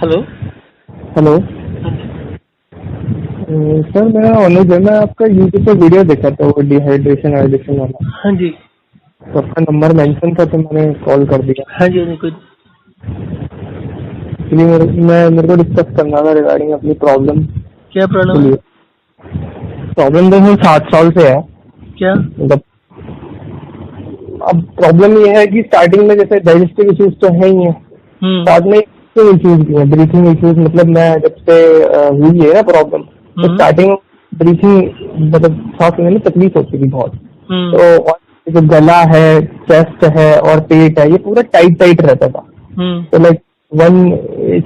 Hello. Hello. हाँ जी। Sir मेरा अनुज है, मैं आपका यूट्यूब पर वीडियो देखा था वो डिहाइड्रेशन हाइड्रेशन वाला, हाँ जी। तो आपका नंबर मेंशन था तो मैंने कॉल कर दिया। हाँ जी। कोई एक्चुअली मेरे को डिस्कस करना था रिगार्डिंग अपनी प्रॉब्लम क्या के प्रॉब्लम है? लिए। प्रॉब्लम तो 7 साल से है। क्या? मतलब अब प्रॉब्लम ये है कि स्टार्टिंग में जैसे डाइजेस्टिव इश्यूज तो है ही है, हम्म। साथ में इश्यूज भी है, ब्रीथिंग इश्यूज। मतलब मैं जब से हुई है ना प्रॉब्लम, तो हम्म। स्टार्टिंग ब्रीथिंग मतलब सांस लेने में तकलीफ होती थी बहुत। हम्म। तो और जो गला है, चेस्ट है और पेट है, ये पूरा टाइट टाइट रहता था। हम्म। तो लाइक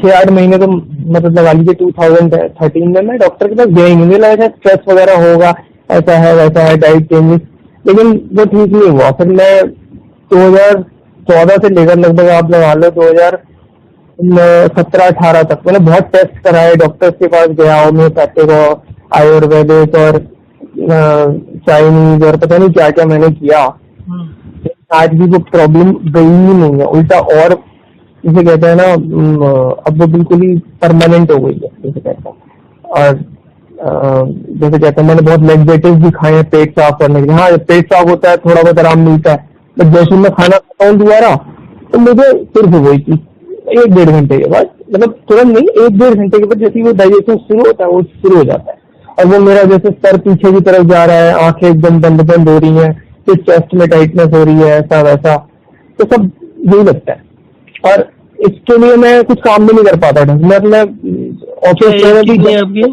6-8 महीने तो मतलब लगा लीजिए 2013 में मैं डॉक्टर के पास गया ही नहीं। मुझे लगा स्ट्रेस वगैरह होगा, ऐसा है वैसा है, डाइट चेंजेस, लेकिन वो ठीक नहीं हुआ। फिर मैं 2014 से लेकर लगभग आप लगा लो 2017-18 तक मैंने बहुत टेस्ट कराए, डॉक्टर्स के पास गया, होम्योपैथिक और आयुर्वेदिक और चाइनीज और पता नहीं क्या क्या मैंने किया। हम्म। आज भी वो प्रॉब्लम गई ही नहीं है, उल्टा और जिसे कहते हैं ना अब वो बिल्कुल ही परमानेंट हो गई है जैसे कहते हैं। और जैसे कहते हैं मैंने बहुत लेग्जेटिव भी खाए हैं पेट साफ करने के लिए। हाँ, जब पेट साफ होता है थोड़ा बहुत आराम मिलता है, बट जैसे ही मैं खाना खाता हूँ दोबारा तो मुझे फिर से वही चीज 1-1.5 घंटे के बाद, मतलब तुरंत नहीं, 1-1.5 घंटे के बाद जैसे ही वो डाइजेशन शुरू होता है वो शुरू हो जाता है। और वो मेरा जैसे सर पीछे की तरफ जा रहा है, आंखें एकदम बंद बंद हो रही हैं, फिर चेस्ट में टाइटनेस हो रही है, ऐसा वैसा, तो सब यही लगता है। और इसके लिए मैं कुछ काम भी नहीं कर पाता था। मतलब क्या ऑफिस एज में भी कितनी है आपकी?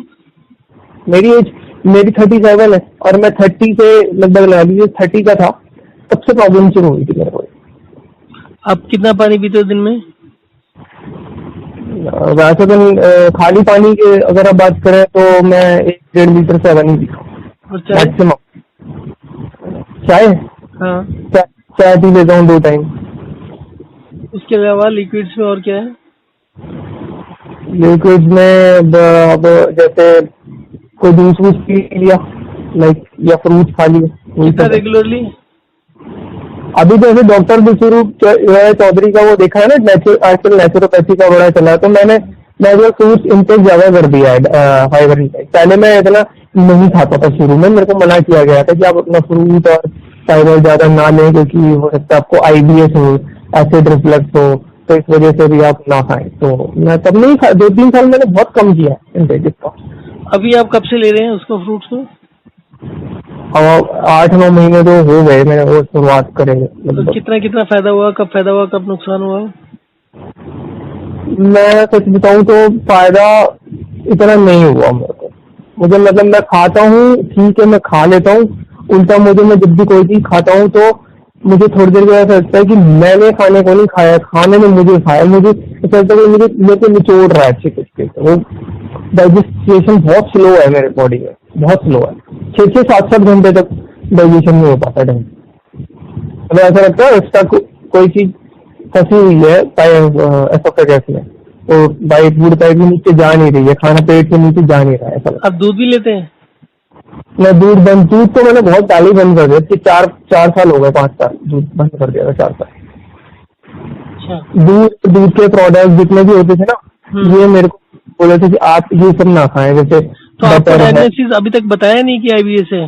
मेरी 37 है और मैं 30 से लगभग लगा लीजिए 30 का था तब से प्रॉब्लम शुरू हुई थी मेरे को। आप कितना पानी पीते हो दिन में? वैसे तो खाली पानी के अगर आप बात करें तो मैं 1-1.5 लीटर से ज्यादा नहीं पीता हूँ और चाय? मैक्सिमम। चाय हाँ। चाय चाय पी लेता हूँ 2 टाइम। उसके अलावा लिक्विड्स में और क्या है? लिक्विड में अब जैसे कोई जूस वूस पी लिया, लाइक, या फ्रूट खा लिए, वही कितना सब है। रेगुलरली? अभी जैसे डॉक्टर विश्वरूप चौधरी का वो देखा है ना, आजकल नेचुरोपैथी का बड़ा चला है, तो मैंने नेचुरल फ्रूट इंटेक ज्यादा कर दिया है, फाइबर इंटेक। पहले मैं इतना नहीं खाता था, शुरू में मेरे को मना किया गया था कि आप अपना फ्रूट और फाइबर ज्यादा ना लें क्योंकि हो सकता है आपको आईबीएस हो, एसिड रिफ्लक्स हो, तो इस वजह से भी आप ना खाएं। तो मैं तब नहीं खा, 2-3 साल मैंने बहुत कम किया इंटेक इसका। अभी आप कब से ले रहे हैं उसको, फ्रूट्स को? अब 8-9 महीने तो हो गए मैंने वो शुरुआत करेंगे तो लगभग। कितना कितना फायदा हुआ, कब फायदा हुआ, कब नुकसान हुआ? मैं सच बताऊं तो फायदा इतना नहीं हुआ मेरे को। मुझे मतलब मैं खाता हूँ, ठीक है, मैं खा लेता हूँ। उल्टा मुझे, मैं जब भी कोई चीज खाता हूँ तो मुझे थोड़ी देर के बाद ऐसा लगता है कि मैंने खाने को नहीं खाया, खाने में मुझे खाया। मुझे ऐसा लगता है कि मुझे मेरे को निचोड़ रहा है अच्छे तरीके से। वो डाइजेस्टेशन बहुत स्लो है मेरे बॉडी में, बहुत स्लो है। 6-7 घंटे तक डाइजेशन नहीं हो पाता ढंग से। मतलब ऐसा लगता है एक्स्ट्रा कोई चीज फंसी हुई है एसोफेगस में, तो बाइट फूड पाइप के नीचे जा नहीं रही है, खाना पेट के नीचे जा नहीं रहा है, ऐसा लगता आप दूध भी लेते हैं? है। मैं दूध तो मैंने बहुत पहले ही बंद कर दिया कि 4 साल हो गए, 5 साल दूध बंद कर दिया था, 4 साल। अच्छा। दूध के प्रोडक्ट जितने भी होते थे ना, ये मेरे को बोले थे कि आप ये सब ना खाएं, जैसे तो आपको बटर है। डायग्नोसिस अभी तक बताया नहीं कि आईबीएस है?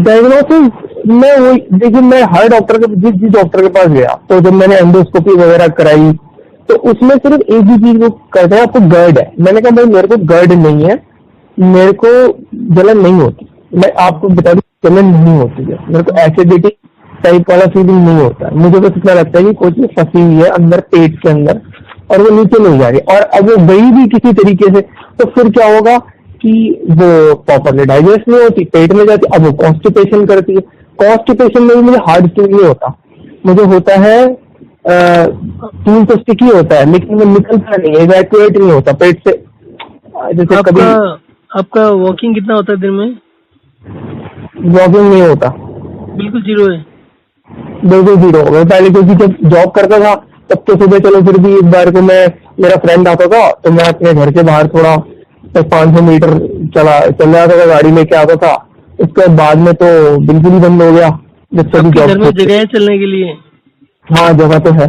डायग्नोसिस मैं वही, देखिए मैं हर डॉक्टर के, जिस डॉक्टर के पास गया, तो जब मैंने एंडोस्कोपी वगैरह कराई तो उसमें सिर्फ एक ही चीज वो कहते हैं आपको गर्ड है। मैंने कहा भाई मेरे को गर्ड नहीं है, मेरे को जलन नहीं होती। मैं आपको बता दूं जलन नहीं होती है, मेरे को एसिडिटी टाइप वाला फीलिंग नहीं होता है। मुझे बस इतना लगता है कि कोई चीज फंसी हुई है अंदर पेट के अंदर और वो नीचे नहीं जा रही, और अब वो गई भी किसी तरीके से तो फिर क्या होगा कि वो प्रॉपरली डाइजेस्ट नहीं होती, पेट में जाती, अब वो कॉन्स्टिपेशन करती है। कॉन्स्टिपेशन में भी मुझे हार्ड स्टूल नहीं होता, मुझे होता है स्टूल तो स्टिकी होता है लेकिन वो निकलता नहीं, इवैक्यूएट नहीं होता पेट से। जैसे कभी आपका वॉकिंग कितना होता है दिन में? जॉगिंग नहीं होता, बिल्कुल जीरो है? बिल्कुल जीरो हो गया पहले, क्योंकि जब जॉब करता था तब तो सुबह चलो फिर भी एक बार को मैं, मेरा फ्रेंड आता था तो मैं अपने घर के बाहर थोड़ा 500 मीटर चल जाता था, गाड़ी लेके आता था। उसके बाद में तो बिल्कुल ही बंद हो गया जब से भी आपके घर जॉब में छोड़। जगह है चलने के लिए? हाँ, जगह तो है।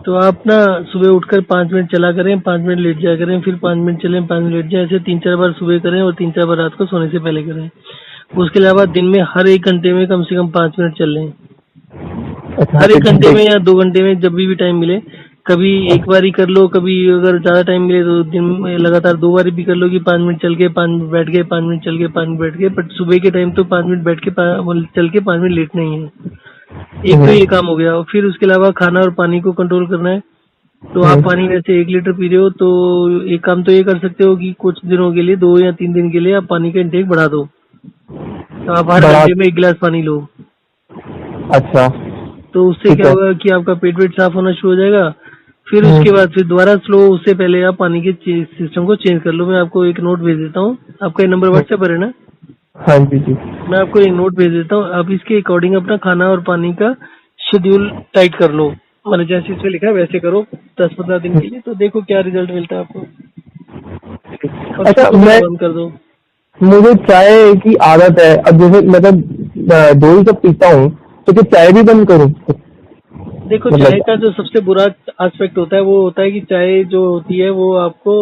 तो आप ना सुबह उठकर 5 मिनट चला करें, 5 मिनट लेट जाया करें, फिर 5 मिनट चलें, 5 मिनट लेट जाए, ऐसे 3-4 बार सुबह करें और 3-4 बार रात को सोने से पहले करें। उसके अलावा दिन में हर 1 घंटे में कम से कम 5 मिनट चल लें। अच्छा, हर 1 घंटे में ठीक। या 2 घंटे में जब भी टाइम मिले। कभी एक बार ही कर लो, कभी अगर ज़्यादा टाइम मिले तो दिन में लगातार 2 बार भी कर लो कि 5 मिनट चल के 5 मिनट बैठ गए, 5 मिनट चल के 5 मिनट बैठ गए। बट सुबह के टाइम तो 5 मिनट बैठ के चल के 5 मिनट लेटना ही है। एक तो ये काम हो गया। और फिर उसके अलावा खाना और पानी को कंट्रोल करना है। तो आप पानी जैसे 1 लीटर पी रहे हो तो एक काम तो ये कर सकते हो कि कुछ दिनों के लिए 2 या 3 दिन के लिए आप पानी का इंटेक बढ़ा दो। तो आप हर बड़ा। घंटे में 1 गिलास पानी लो। अच्छा, तो उससे ठीक क्या है। होगा कि आपका पेट वेट साफ होना शुरू हो जाएगा। फिर उसके बाद फिर दोबारा स्लो, उससे पहले आप पानी के सिस्टम को चेंज कर लो। मैं आपको एक नोट भेज देता हूँ। आपका ये नंबर व्हाट्सएप पर है ना? हाँ जी जी। मैं आपको एक नोट भेज देता हूँ। आप इसके अकॉर्डिंग अपना खाना और पानी का शेड्यूल टाइट कर लो। मैंने जैसे इसमें लिखा है वैसे करो 10-15 दिन के लिए, तो देखो क्या रिजल्ट मिलता है आपको। और अच्छा, शुगर मैं वगैरह बंद कर दो। मुझे चाय की आदत है। अब जैसे मतलब 2 ही कप पीता हूँ, तो क्या चाय भी बंद करूँ? देखो, चाय मतलब। का जो सबसे बुरा एस्पेक्ट होता है वो होता है कि चाय जो होती है वो आपको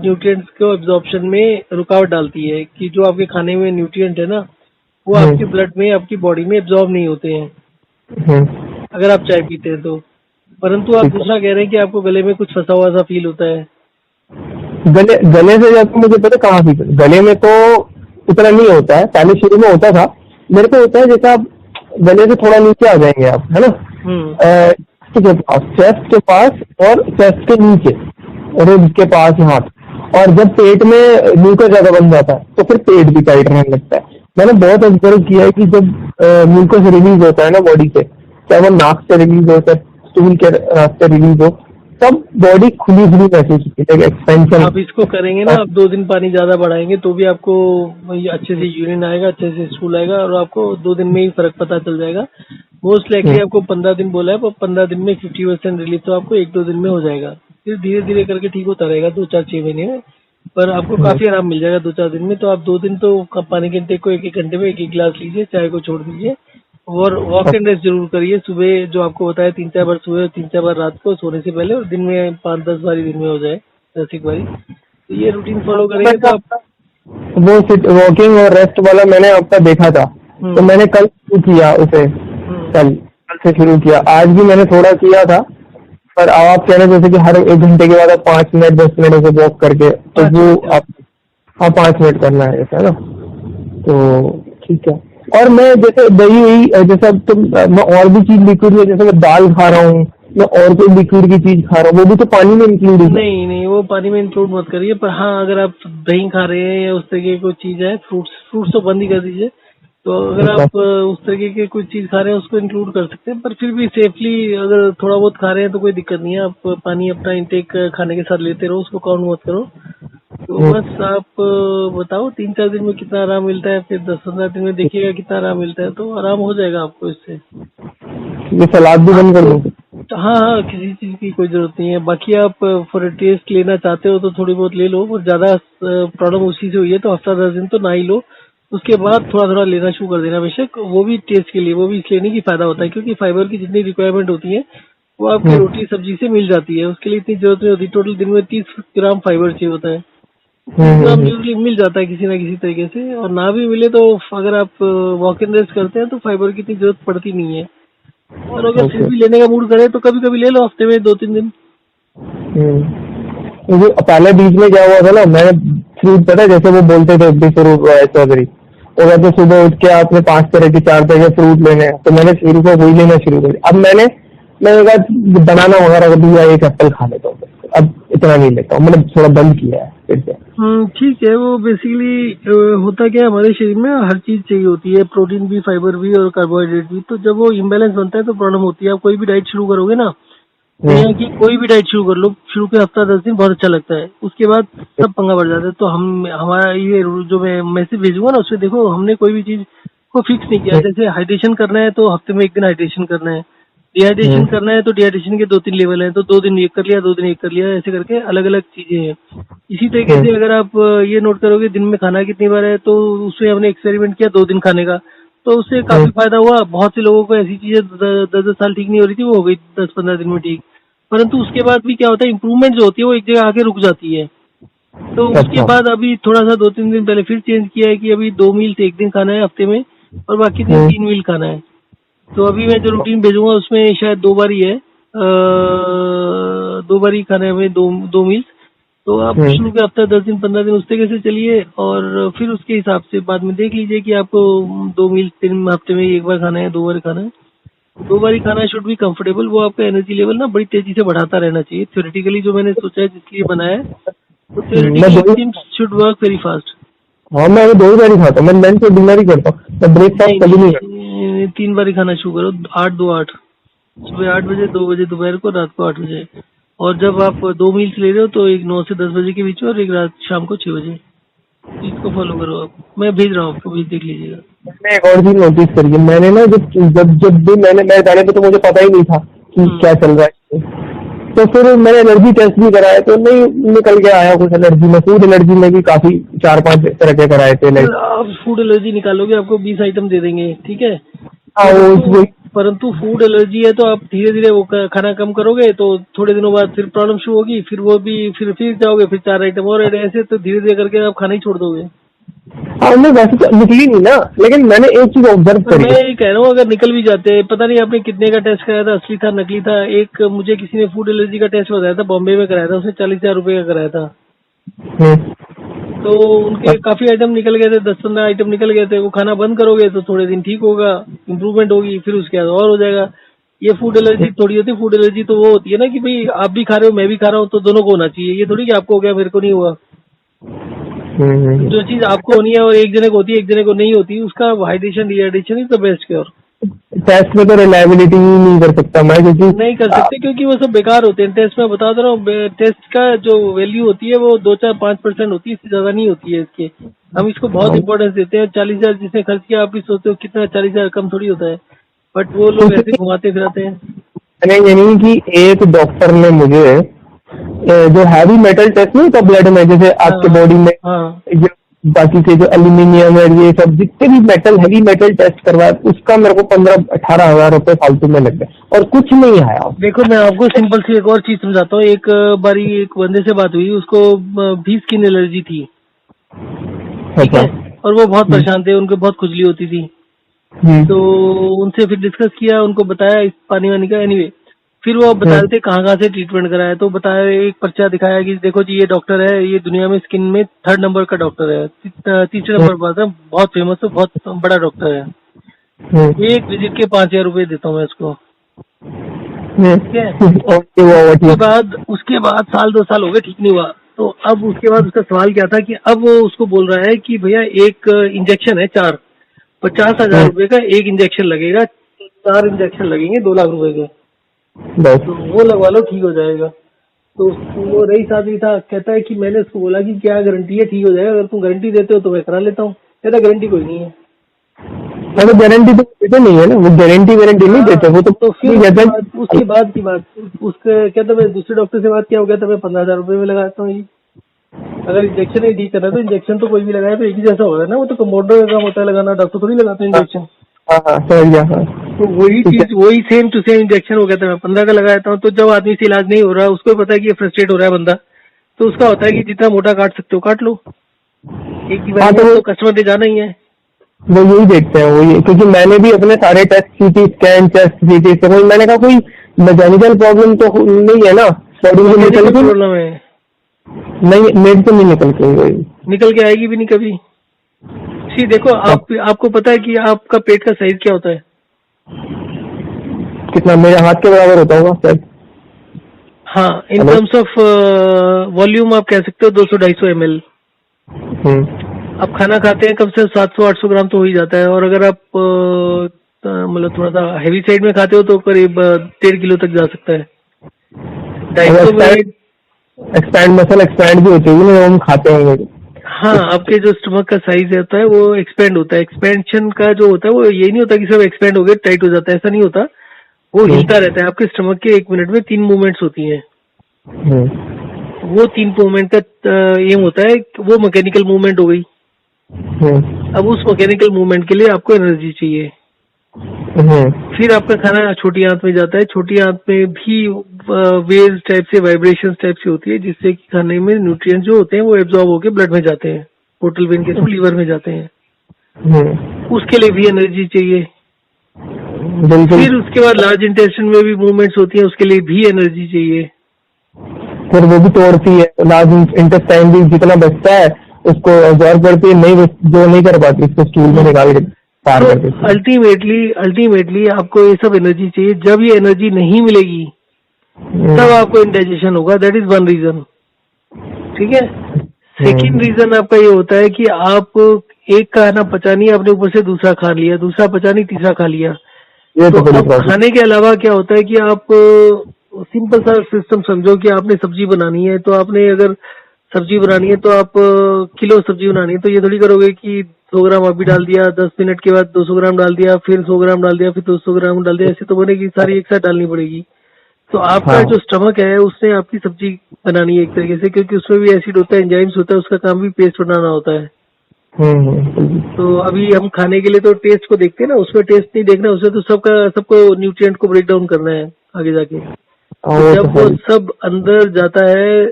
न्यूट्रिएंट्स को एब्जॉर्प्शन में रुकावट डालती है। कि जो आपके खाने में न्यूट्रिएंट है ना, वो आपके हम्म। ब्लड में, आपकी बॉडी में एब्जॉर्ब नहीं होते हैं हम्म। अगर आप चाय पीते हैं तो। परंतु आप ठीक है। दूसरा कह रहे हैं कि आपको गले में कुछ फंसा हुआ सा फील होता है। गले गले से ज्यादा मुझे पता कहाँ भी गले में तो उतना नहीं होता है। पहले शुरू में होता था। मेरे को होता है जैसे आप गले से थोड़ा नीचे आ जाएंगे आप, है ना? हम्म। चेस्ट के पास और चेस्ट के नीचे, रिब्स के पास हाथ। और जब पेट में म्यूकस ज्यादा बन जाता है तो फिर पेट भी टाइट रहने लगता है। मैंने बहुत ऑब्जर्व किया है कि जब म्यूकस रिलीज होता है ना बॉडी से, चाहे वो नाक से रिलीज हो, चाहे स्टूल के रास्ते रिलीज हो, तब बॉडी खुली खुली महसूस होती है, एक्सपेंशन। आप इसको करेंगे ना, आप 2 दिन पानी ज्यादा बढ़ाएंगे तो भी आपको वही अच्छे से यूरिन आएगा, अच्छे से स्टूल आएगा और आपको 2 दिन में ही फर्क पता चल जाएगा। मोस्ट लाइकली आपको 15 दिन बोला है, पर 15 दिन में 50% रिलीफ तो आपको 1-2 दिन में हो जाएगा। फिर धीरे धीरे करके ठीक होता रहेगा 2-4-6 महीने में। पर आपको काफी आराम मिल जाएगा 2-4 दिन में। तो आप 2 दिन तो पानी के इंटेक को 1-1 घंटे में 1-1 गिलास लीजिए, चाय को छोड़ दीजिए। और वॉक एंड रेस्ट जरूर करिए सुबह, जो आपको बताया 3-4 बार सुबह और 3-4 बार रात को सोने से पहले, और दिन में 5-10 बार ही दिन में हो जाए, 10 बारी। तो ये रूटीन फॉलो करेंगे तो आप। वो वॉकिंग और रेस्ट वाला मैंने आपका देखा था, तो हम्म। मैंने कल शुरू किया उसे। हम्म। कल कल से शुरू किया। आज भी मैंने थोड़ा किया था। पर अब आप कह रहे हैं जैसे कि हर 1 घंटे के बाद आप 5 मिनट 10 मिनट उसे वॉक करके, तो पाँच वो मिनट आप। हाँ, 5 मिनट करना है ऐसा, है ना? तो ठीक है। और मैं जैसे दही वही जैसे अब तुम मैं और भी चीज लिक्विड में, जैसे मैं दाल खा रहा हूँ, मैं और कोई लिक्विड की चीज खा रहा हूँ, वो भी तो पानी में इंक्लूड है। नहीं नहीं, वो पानी में इंक्लूड मत करिए। पर हाँ, अगर आप दही खा रहे हैं या उस तरीके की कोई चीज है, फ्रूट्स फ्रूट्स तो बंद ही कर दीजिए। तो अगर अच्छा। आप उस तरीके की कोई चीज खा रहे हैं उसको इंक्लूड कर सकते हैं। पर फिर भी सेफली अगर थोड़ा बहुत खा रहे हैं तो कोई दिक्कत नहीं है। आप पानी अपना इंटेक खाने के साथ लेते रहो, उसको काउंट मत करो। तो बस आप बताओ 3-4 दिन में कितना आराम मिलता है, फिर 10-15 दिन में देखिएगा कितना आराम मिलता है, तो आराम हो जाएगा आपको इससे। ये सलाद भी बंद कर आपको दूँ? तो हाँ हाँ, किसी चीज की कोई जरूरत नहीं है। बाकी आप फॉर टेस्ट लेना चाहते हो तो थोड़ी बहुत ले लो, और ज्यादा प्रॉब्लम उसी से हुई है तो हफ्ता 10 दिन तो ना ही लो। उसके बाद थोड़ा थोड़ा लेना शुरू कर देना बेशक, वो भी टेस्ट के लिए, वो भी इसलिए नहीं कि फायदा होता है, क्योंकि फाइबर की जितनी रिक्वायरमेंट होती है वो आपकी रोटी सब्जी से मिल जाती है। उसके लिए इतनी जरूरत नहीं होती। टोटल दिन में 30 ग्राम फाइबर चाहिए होता है। 30 ग्राम यूजली मिल जाता है किसी ना किसी तरीके से। और ना भी मिले तो अगर आप वॉक इन रेस्ट करते हैं तो फाइबर की इतनी जरूरत पड़ती नहीं है। और अगर फिर ओके। भी लेने का मूड करे तो कभी कभी ले लो, हफ्ते में 2-3 दिन। मुझे पहले बीच में क्या हुआ था ना, मैंने फ्रूट, पता है जैसे वो बोलते थे विश्व चौधरी, वो कहते सुबह उठ के आपने 5 तरह के 4 तरह के फ्रूट लेने हैं, तो मैंने शुरू को वही लेना शुरू कर दिया। अब मैंने कहा बनाना वगैरह कभी या एक एप्पल खा लेता हूँ। अब इतना नहीं लेता हूँ, मैंने थोड़ा बंद किया है फिर से। ठीक है। वो बेसिकली होता क्या है, हमारे शरीर में हर चीज चाहिए होती है, प्रोटीन भी, फाइबर भी और कार्बोहाइड्रेट भी। तो जब वो इम्बैलेंस बनता है तो प्रॉब्लम होती है। आप कोई भी डाइट शुरू करोगे ना, दुनिया की कोई भी डाइट शुरू कर लो, शुरू के हफ्ता 10 दिन बहुत अच्छा लगता है, उसके बाद सब पंगा बढ़ जाता है। तो हमारा ये जो मैं मैसेज भेजूंगा ना, उसमें देखो हमने कोई भी चीज को फिक्स नहीं किया। जैसे हाइड्रेशन करना है तो हफ्ते में 1 दिन हाइड्रेशन करना है, डिहाइड्रेशन करना है तो डिहाइड्रेशन के 2-3 लेवल हैं, तो 2 दिन एक कर लिया, 2 दिन एक कर लिया, ऐसे करके अलग अलग चीजें हैं। इसी तरीके से अगर आप ये नोट करोगे दिन में खाना कितनी बार है, तो उसमें हमने एक्सपेरिमेंट किया 2 दिन खाने का, तो उससे काफी फायदा हुआ। बहुत से लोगों को ऐसी चीजें 10-10 साल ठीक नहीं हो रही थी, वो हो गई 10-15 दिन में ठीक। परंतु उसके बाद भी क्या होता है, इम्प्रूवमेंट जो होती है वो एक जगह आके रुक जाती है। तो उसके अच्छा। बाद अभी थोड़ा सा 2-3 दिन पहले फिर चेंज किया है कि अभी 2 मील एक दिन खाना है हफ्ते में, और बाकी दिन 3 मील खाना है। तो अभी मैं जो रूटीन भेजूंगा उसमें शायद 2 बार ही है, 2 बार ही खाना है हमें, 2 मील। तो आप शुरू के हफ्ता 10 दिन 15 दिन उस तरीके से चलिए, और फिर उसके हिसाब से बाद में देख लीजिए कि आपको 2 मील 3 हफ्ते में एक बार खाना है, 2 बार खाना है। 2 बार ही खाना शुड बी कंफर्टेबल। वो आपका एनर्जी लेवल ना बड़ी तेजी से बढ़ाता रहना चाहिए। थ्योरेटिकली जो मैंने सोचा है जिसके लिए बनाया है, तो मैं थ्योरेटिकली दो things should work very fast. हाँ, मैं अभी 2 ही बार ही खाता हूँ। मैं लंच और डिनर ही करता हूँ, मैं नहीं ब्रेकफास्ट कभी नहीं करता। नहीं, 3 बार ही खाना शुरू करो। 8-2-8, सुबह 8 बजे, 2 बजे दोपहर को, रात को 8 बजे। और जब आप 2 मील्स ले रहे हो तो एक 9 से 10 बजे के बीच में, और एक रात शाम को 6 बजे। इसको फॉलो करो आप। मैं भेज रहा हूँ आपको, भी देख लीजिएगा। मैंने एक और चीज नोटिस करी है। मैंने ना जब जब जब भी मेरे जाने पे तो मुझे पता ही नहीं था कि क्या चल रहा है। तो फिर मैंने एलर्जी टेस्ट भी कराया तो नहीं निकल के आया कुछ एलर्जी में। फूड एलर्जी में भी काफी 4-5 तरह के कराए थे, फिर लाइक। आप फूड एलर्जी निकालोगे, आपको 20 आइटम दे देंगे, ठीक है। हाँ, वो परंतु फूड एलर्जी है तो आप धीरे धीरे वो खाना कम करोगे तो थोड़े दिनों बाद फिर प्रॉब्लम शुरू होगी, फिर वो भी फिर जाओगे, फिर 4 आइटम और ऐड, ऐसे तो धीरे धीरे करके आप खाना ही छोड़ दोगे। हाँ, मैं वैसे तो निकली नहीं ना, लेकिन मैंने एक चीज ऑब्जर्व पर करी मैं है। ये कह रहा हूँ, अगर निकल भी जाते, पता नहीं आपने कितने का टेस्ट कराया था, असली था नकली था। एक मुझे किसी ने फूड एलर्जी का टेस्ट बताया था, बॉम्बे में कराया था, उसने 40,000 रुपए का कराया था। हम्म। तो उनके काफी आइटम निकल गए थे, 10-15 आइटम निकल गए थे। वो खाना बंद करोगे तो थोड़े दिन ठीक होगा, इम्प्रूवमेंट होगी, फिर उसके बाद और हो जाएगा। ये फूड एलर्जी थोड़ी होती है। फूड एलर्जी तो वो होती है ना कि भाई आप भी खा रहे हो, मैं भी खा रहा हूँ, तो दोनों को होना चाहिए। ये थोड़ी कि आपको हो गया मेरे को नहीं हुआ। जो चीज आपको होनी है और एक जने को होती है, एक जने को नहीं होती, उसका hydration dehydration is the best cure. Test में तो रिलायबिलिटी ही नहीं कर सकता मैं, क्योंकि नहीं कर सकते क्योंकि वो सब बेकार होते हैं। टेस्ट में बता दे रहा हूँ, टेस्ट का जो वैल्यू होती है वो 2-4-5% होती है, इससे ज्यादा नहीं होती है इसके। हम इसको बहुत इंपॉर्टेंस देते हैं। 40,000 जिसने खर्च किया, आप भी सोचते हो कितना, 40,000 कम थोड़ी होता है, बट वो लोग कुछ ऐसे घुमाते फिराते हैं। मैंने ये नहीं कि एक डॉक्टर ने मुझे जो हैवी मेटल टेस्ट नहीं होता ब्लड में, जैसे आपके हाँ बॉडी में हाँ। जो बाकी के जो एल्यूमिनियम है, ये सब जितने भी मेटल हैवी मेटल टेस्ट करवाया, उसका मेरे को 15-18 हजार रुपए फालतू में लग गए और कुछ नहीं आया। देखो मैं आपको सिंपल सी एक और चीज समझाता हूँ। एक बारी एक बंदे से बात हुई, उसको भी स्किन एलर्जी थी, ठीक अच्छा। है। और वो बहुत परेशान थे, उनको बहुत खुजली होती थी। तो उनसे फिर डिस्कस किया, उनको बताया इस पानी वानी का। एनीवे, फिर वो बता रहे थे कहाँ कहाँ से ट्रीटमेंट कराया। तो बताया, एक पर्चा दिखाया कि देखो जी ये डॉक्टर है, ये दुनिया में स्किन में 3rd नंबर का डॉक्टर है, 3रे नंबर पर है, बहुत फेमस है, बहुत बड़ा डॉक्टर है। एक विजिट के 5,000 रुपए देता हूँ मैं उसको, ठीक है। उसके बाद साल 2 साल हो गए, ठीक नहीं हुआ। तो अब उसके बाद उसका सवाल क्या था कि अब वो उसको बोल रहा है कि भैया एक इंजेक्शन है 4, 50,000 रुपए का एक इंजेक्शन लगेगा, 4 इंजेक्शन लगेंगे 2 लाख रुपए के, तो वो लगवा लो, ठीक हो जाएगा। तो वो रईस आदमी था, कहता है कि मैंने उसको बोला कि क्या गारंटी है ठीक हो जाएगा, अगर तुम गारंटी देते हो तो मैं करा लेता हूँ। कहता गारंटी कोई नहीं है। मतलब गारंटी तो देते नहीं है ना, वो गारंटी नहीं देते, वो तो फिर कहते उसके बाद की बात, उसके कहता मैं दूसरे डॉक्टर से बात किया, हो गया था मैं 15,000 रुपए में लगाता हूँ। अगर इंजेक्शन ही ठीक करना है तो इंजेक्शन तो कोई भी लगाए तो एक ही जैसा होगा ना, वो तो कंपाउंडर का काम होता है लगाना, डॉक्टर थोड़ी लगाते हैं इंजेक्शन। हाँ हाँ समझ गया। हाँ तो वही ठीक है। चीज, वही सेम टू सेम इंजेक्शन हो गया था। मैं 15 का लगाता हूँ, तो जब आदमी से इलाज नहीं हो रहा, उसको पता है कि ये फ्रस्ट्रेट हो रहा है बंदा, तो उसका होता है कि जितना मोटा काट सकते हो काट लो, एक ही बार हाँ में, तो तो कस्टमर दे जाना ही है। वो यही देखते हैं, वो ये, क्योंकि मैंने भी अपने सारे test CT scan, chest CT scan, मैंने कहा कोई मैकेनिकल प्रॉब्लम तो नहीं है ना, बॉडी में निकल के प्रॉब्लम है, नहीं, मेरे तो नहीं निकल के निकल के आएगी भी नहीं कभी। सी देखो, आपको पता है कि आपका पेट का साइज क्या होता है? कितना मेरे हाथ के बराबर होता होगा शायद। हाँ, इन टर्म्स ऑफ वॉल्यूम आप कह सकते हो 200-250 ml। आप खाना खाते हैं कम से 700-800 ग्राम तो हो ही जाता है, और अगर आप मतलब थोड़ा सा हैवी साइड में खाते हो तो करीब 1.5 किलो तक जा सकता है। 250 में एक्सपैंड मसल एक्सपैंड भी होती होगी ना, हम खाते होंगे। हाँ, आपके जो स्टमक का साइज होता है वो एक्सपेंड होता है। एक्सपेंशन का जो होता है वो ये नहीं होता कि सब एक्सपेंड हो गए टाइट हो जाता है, ऐसा नहीं होता। वो हिलता रहता है। आपके स्टमक के 1 मिनट में 3 मूवमेंट्स होती हैं। वो 3 मूवमेंट का एम होता है, वो मैकेनिकल मूवमेंट हो गई। अब उस मैकेनिकल मूवमेंट के लिए आपको एनर्जी चाहिए। फिर आपका खाना छोटी आंत में जाता है। छोटी आंत में भी वेव्स टाइप से, वाइब्रेशंस टाइप से होती है, जिससे कि खाने में न्यूट्रिएंट्स जो होते हैं वो एब्जॉर्ब होके ब्लड में जाते हैं, पोर्टल वेन के थ्रू लीवर में जाते हैं। उसके लिए भी एनर्जी चाहिए। बिल्कुल। फिर उसके बाद लार्ज इंटेस्टाइन में भी मूवमेंट्स होती है, उसके लिए भी एनर्जी चाहिए। फिर वो भी तोड़ती है, लार्ज इंटेस्टाइन भी जितना बचता है उसको ऑब्जॉर्व करती है, नहीं जो नहीं कर पाती उसको स्टूल में निकाल के पार कर देती है। अल्टीमेटली आपको ये सब एनर्जी चाहिए। जब ये एनर्जी नहीं मिलेगी तब आपको इंडाइजेशन होगा। That is one reason. ठीक है। सेकेंड रीजन आपका ये होता है कि आप एक खाना पचा नहीं, आपने ऊपर से दूसरा खा लिया, दूसरा पचा नहीं, तीसरा खा लिया। तो अब खाने के अलावा क्या होता है कि आप सिंपल सा सिस्टम समझो कि आपने सब्जी बनानी है, तो आपने अगर सब्जी बनानी है तो आप किलो सब्जी बनानी है, तो ये थोड़ी करोगे कि 100 ग्राम अभी डाल दिया, 10 मिनट के बाद 200 ग्राम डाल दिया, फिर 100 ग्राम डाल दिया, फिर 200 ग्राम डाल दिया। ऐसे तो बनेगी, सारी एक साथ डालनी पड़ेगी। तो आपका जो स्टमक है उसने आपकी सब्जी बनानी है एक तरीके से, क्योंकि उसमें भी एसिड होता है, एंजाइम्स होता है, उसका काम भी पेस्ट बनाना होता है। तो अभी हम खाने के लिए तो टेस्ट को देखते हैं ना, उसमें टेस्ट नहीं देखना, उसमें तो सबको न्यूट्रिएंट को ब्रेक डाउन करना है आगे जाके। तो जब वो सब अंदर जाता है,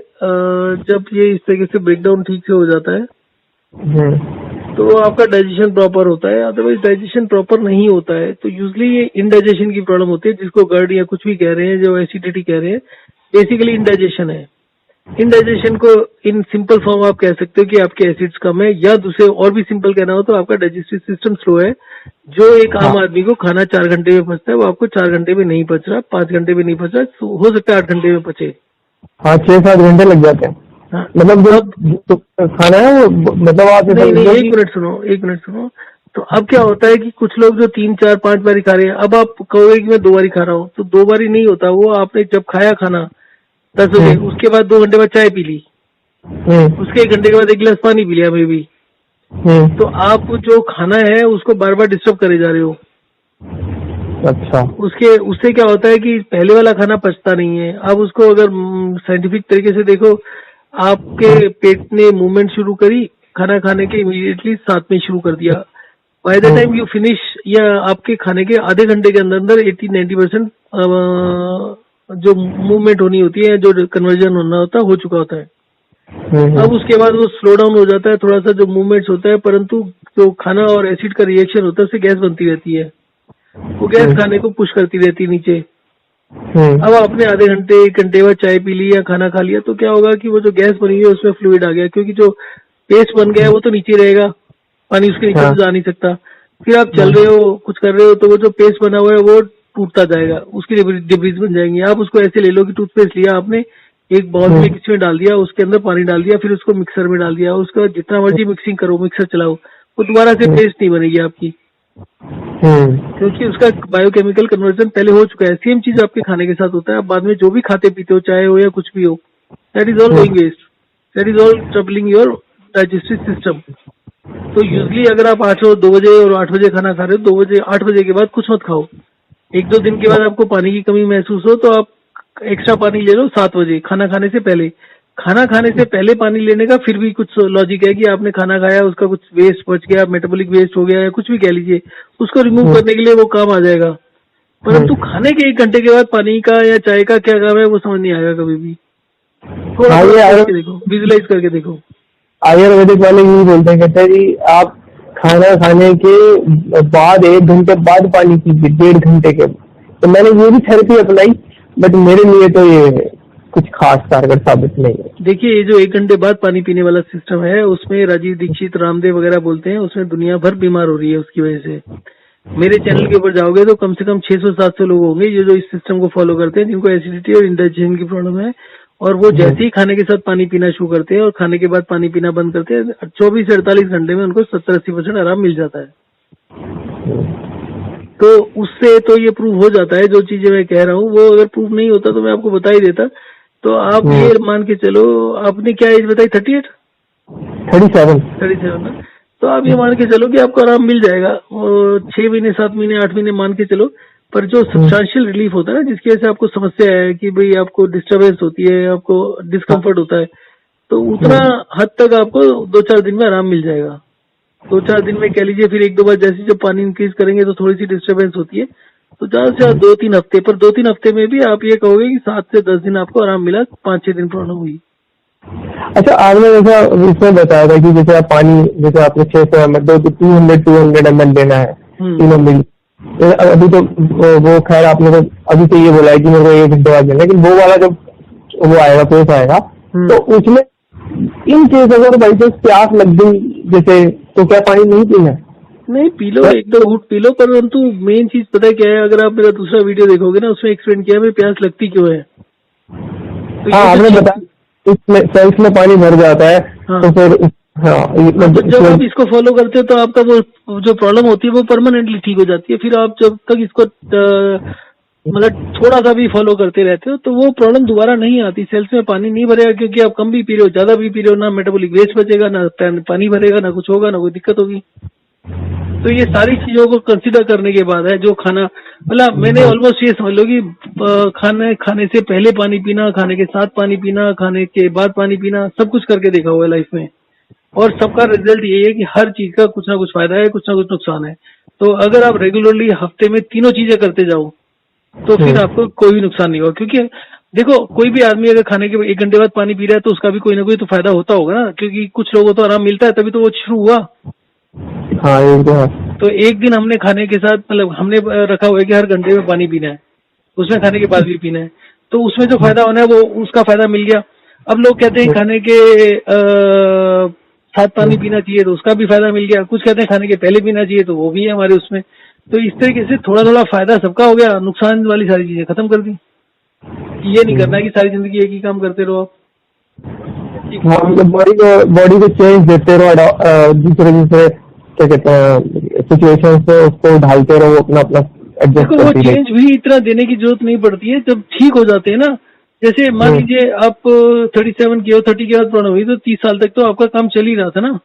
जब ये इस तरीके से ब्रेक डाउन ठीक से हो जाता है तो आपका डाइजेशन प्रॉपर होता है। अदरवाइज डाइजेशन प्रॉपर नहीं होता है तो यूजली ये इनडाइजेशन की प्रॉब्लम होती है, जिसको गर्ड या कुछ भी कह रहे हैं, जो एसिडिटी कह रहे हैं, बेसिकली इनडाइजेशन है। इनडाइजेशन को इन सिंपल फॉर्म आप कह सकते हो कि आपके एसिड्स कम है, या दूसरे और भी सिंपल कहना हो तो आपका डाइजेस्टिव सिस्टम स्लो है। जो एक आम आदमी को खाना 4 घंटे में पचता है, वो आपको 4 घंटे में नहीं पच रहा, 5 घंटे में नहीं पच रहा, हो सकता है 8 घंटे में पचे। हाँ, 6-7 घंटे लग जाते हैं। हाँ, मतलब जो खाना है वो, मतलब आप नहीं, एक मिनट सुनो। तो अब क्या होता है कि कुछ लोग जो 3, 4, 5 बारी खा रहे हैं, अब आप कहोगे कि मैं 2 बारी खा रहा हूँ, तो 2 बारी नहीं होता। वो आपने जब खाया खाना 10 बजे, उसके बाद 2 घंटे बाद चाय पी ली, उसके 1 घंटे के बाद 1 गिलास पानी पी लिया मे भी, तो आप जो खाना है उसको बार बार डिस्टर्ब करे जा रहे हो। अच्छा। उससे क्या होता है कि पहले वाला खाना पचता नहीं है। अब उसको अगर साइंटिफिक तरीके से देखो, आपके पेट ने मूवमेंट शुरू करी, खाना खाने के इमीडिएटली साथ में शुरू कर दिया। By the time you finish, या आपके खाने के आधे घंटे के अंदर अंदर 80-90% जो मूवमेंट होनी होती है, जो कन्वर्जन होना होता है, हो चुका होता है। अब उसके बाद वो स्लो डाउन हो जाता है थोड़ा सा, जो मूवमेंट्स होता है, परंतु जो खाना और एसिड का रिएक्शन होता है उससे गैस बनती रहती है। वो गैस खाने को पुश करती रहती है नीचे। अब आपने आधे घंटे 1 घंटे बाद चाय पी ली या खाना खा लिया, तो क्या होगा कि वो जो गैस बनी है उसमें फ्लूइड आ गया, क्योंकि जो पेस्ट बन गया है वो तो नीचे रहेगा, पानी उसके नीचे तो जा नहीं सकता। फिर आप चल रहे हो, कुछ कर रहे हो, तो वो जो पेस्ट बना हुआ है वो टूटता जाएगा, उसकी डिब्रीज बन जाएंगी। आप उसको ऐसे ले लो कि टूथपेस्ट लिया आपने, एक बॉल में किसी में डाल दिया, उसके अंदर पानी डाल दिया, फिर उसको मिक्सर में डाल दिया, उसका जितना मर्जी मिक्सिंग करो, मिक्सर चलाओ, वो दोबारा से पेस्ट नहीं बनेगी आपकी, क्योंकि उसका बायोकेमिकल कन्वर्जन पहले हो चुका है। सेम चीज आपके खाने के साथ होता है। आप बाद में जो भी खाते पीते हो, चाहे हो या कुछ भी हो, that is all going waste, that is all troubling your digestive system. तो यूजली अगर आप 2 बजे और 8 बजे खाना खा रहे हो, 2 बजे 8 बजे के बाद कुछ मत खाओ। 1-2 दिन के बाद आपको पानी की कमी महसूस हो तो आप एक्स्ट्रा पानी ले लो 7 बजे, खाना खाने से पहले। खाना खाने से पहले पानी लेने का फिर भी कुछ लॉजिक है कि आपने खाना खाया, उसका कुछ वेस्ट बच गया, मेटाबॉलिक वेस्ट हो गया या कुछ भी कह लीजिए, उसको रिमूव करने के लिए वो काम आ जाएगा। परंतु खाने के 1 घंटे के बाद पानी का या चाय का क्या काम है वो समझ नहीं आएगा कभी भी। थोड़ा करके देखो, विजुलाइज करके देखो। आयुर्वेदिक वाले यही बोलते हैं, कहते हैं जी आप खाना खाने के बाद 1 घंटे बाद पानी पीजिए, 1.5 घंटे के। तो मैंने ये भी थेरेपी अपनाई, बट मेरे लिए तो ये कुछ खास कारगर साबित नहीं है। देखिए, ये जो 1 घंटे बाद पानी पीने वाला सिस्टम है, उसमें राजीव दीक्षित, रामदेव वगैरह बोलते हैं, उसमें दुनिया भर बीमार हो रही है उसकी वजह से। मेरे चैनल के ऊपर जाओगे तो कम से कम 600-700 लोग होंगे ये जो इस सिस्टम को फॉलो करते हैं, जिनको एसिडिटी और इंडाइजेशन की प्रॉब्लम है, और वो जैसे ही खाने के साथ पानी पीना शुरू करते हैं और खाने के बाद पानी पीना बंद करते हैं, 24 से 48 घंटे में उनको 70-80% आराम मिल जाता है। तो उससे तो ये प्रूव हो जाता है, जो चीजें मैं कह रहा हूँ वो अगर प्रूव नहीं होता तो मैं आपको बता ही देता। तो आप ये मान के चलो, आपने क्या एज बताई? 38? 37 ना? तो आप ये मान के चलो कि आपको आराम मिल जाएगा, 6 महीने, 7 महीने, 8 महीने मान के चलो। पर जो सब्सटेंशियल रिलीफ होता है ना, जिसकी वजह से आपको समस्या है कि भाई आपको डिस्टर्बेंस होती है, आपको डिस्कम्फर्ट होता है, तो उतना हद तक आपको 2-4 दिन में आराम मिल जाएगा। 2-4 दिन में कह लीजिए, फिर 1-2 बार जैसे जब पानी इंक्रीज करेंगे तो थोड़ी सी डिस्टर्बेंस होती है, तो ज्यादा से ज्यादा 2-3 हफ्ते, पर 2-3 हफ्ते में भी आप ये कहोगे कि 7 से 10 दिन आपको आराम मिला, 5-6 दिन प्रॉब्लम हुई। अच्छा, आपने जैसा इसमें बताया था कि जैसे आप पानी, जैसे आपने 600 ml 200 ml लेना है 3 ml। अभी तो वो खैर आपने तो अभी तो ये बोला है कि मेरे को 1 घंटे बाद लेना है, लेकिन वो वाला जब वो आएगा कोर्स आएगा तो उसमें इन केस अगर बाई चांस प्यास लग गई जैसे, तो क्या पानी नहीं पीना है? नहीं, पी लो, 1-2 घूंट पी लो, परंतु मेन चीज पता है क्या है, अगर आप मेरा दूसरा वीडियो देखोगे ना, उसमें एक्सप्लेन किया है प्यास लगती क्यों है। तो हाँ, आपने बताया इसमें सेल्स में पानी भर जाता है। हाँ। तो फिर तो जब आप इसको फॉलो करते हो तो आपका वो जो प्रॉब्लम होती है वो परमानेंटली ठीक हो जाती है। फिर आप जब तक इसको मतलब थोड़ा सा भी फॉलो करते रहते हो तो वो प्रॉब्लम दोबारा नहीं आती। सेल्स में पानी नहीं भरेगा क्योंकि आप कम भी पी रहे हो, ज्यादा भी पी रहे हो, ना मेटाबॉलिक वेस्ट बचेगा, ना पानी भरेगा, ना कुछ होगा, ना कोई दिक्कत होगी। तो ये सारी चीजों को कंसिडर करने के बाद है जो खाना, मतलब मैंने ऑलमोस्ट ये समझ लो कि खाने से पहले पानी पीना, खाने के साथ पानी पीना, खाने के बाद पानी पीना, सब कुछ करके देखा हुआ है लाइफ में। और सबका रिजल्ट यही है कि हर चीज का कुछ ना कुछ फायदा है, कुछ ना कुछ नुकसान है। तो अगर आप रेगुलरली हफ्ते में तीनों चीजें करते जाओ तो फिर आपको कोई भी नुकसान नहीं होगा। क्योंकि देखो, कोई भी आदमी अगर खाने के 1 घंटे बाद पानी पी रहा है तो उसका भी कोई ना कोई तो फायदा होता होगा ना, क्योंकि कुछ लोगों को तो आराम मिलता है तभी तो वो शुरू हुआ। हाँ, ये तो है। तो एक दिन हमने खाने के साथ, मतलब हमने रखा हुआ है कि हर घंटे में पानी पीना है, उसमें खाने के बाद भी पीना है, तो उसमें जो फायदा होना है वो उसका फायदा मिल गया। अब लोग कहते हैं खाने के साथ पानी पीना चाहिए तो उसका भी फायदा मिल गया, कुछ कहते हैं खाने के पहले पीना चाहिए तो वो भी है हमारे उसमें। तो इस तरीके से थोड़ा थोड़ा फायदा सबका हो गया, नुकसान वाली सारी चीजें खत्म कर दी। ये नहीं करना है कि सारी जिंदगी एक ही काम करते रहो आप। हाँ, मतलब बॉडी को चेंज देते रहो, दूसरे दूसरे क्या कहते हैं सिचुएशन पे उसको ढालते रहो, अपना अपना एडजस्ट देखो, वो करती रहो। चेंज भी इतना देने की जरूरत नहीं पड़ती है जब ठीक हो जाते हैं ना। जैसे मान लीजिए आप 37 की हो, 30 के बाद प्रॉब्लम हुई तो 30 साल तक तो आपका काम चल ही रहा था ना।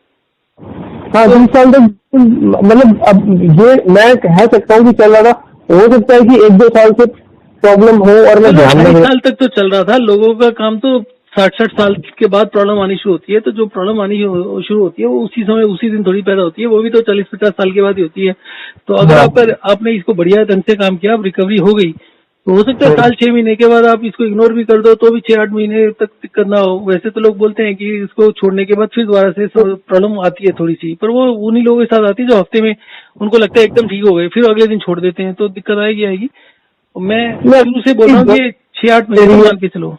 हाँ, 30 साल तक मतलब अब ये मैं कह सकता हूँ कि चल रहा था। हो सकता है कि 1-2 साल से प्रॉब्लम हो और मैं ध्यान में 2.5 साल तक तो चल रहा था। लोगों का काम तो 60-60 साल के बाद प्रॉब्लम आनी शुरू होती है। तो जो प्रॉब्लम आनी शुरू होती है वो उसी समय उसी दिन थोड़ी पैदा होती है, वो भी तो 40-50 साल के बाद ही होती है। तो अगर आपने इसको बढ़िया ढंग से काम किया, रिकवरी हो गई, तो हो सकता है साल 6 महीने के बाद आप इसको इग्नोर भी कर दो तो भी 6-8 महीने तक दिक्कत ना हो। वैसे तो लोग बोलते हैं कि इसको छोड़ने के बाद फिर दोबारा से प्रॉब्लम आती है थोड़ी सी, पर वो उन्हीं लोगों के साथ आती है जो हफ्ते में उनको लगता है एकदम ठीक हो गए, फिर अगले दिन छोड़ देते हैं, तो दिक्कत आएगी। मैं शुरू से बोल रहा हूँ कि 6-8 महीने मान के चलो।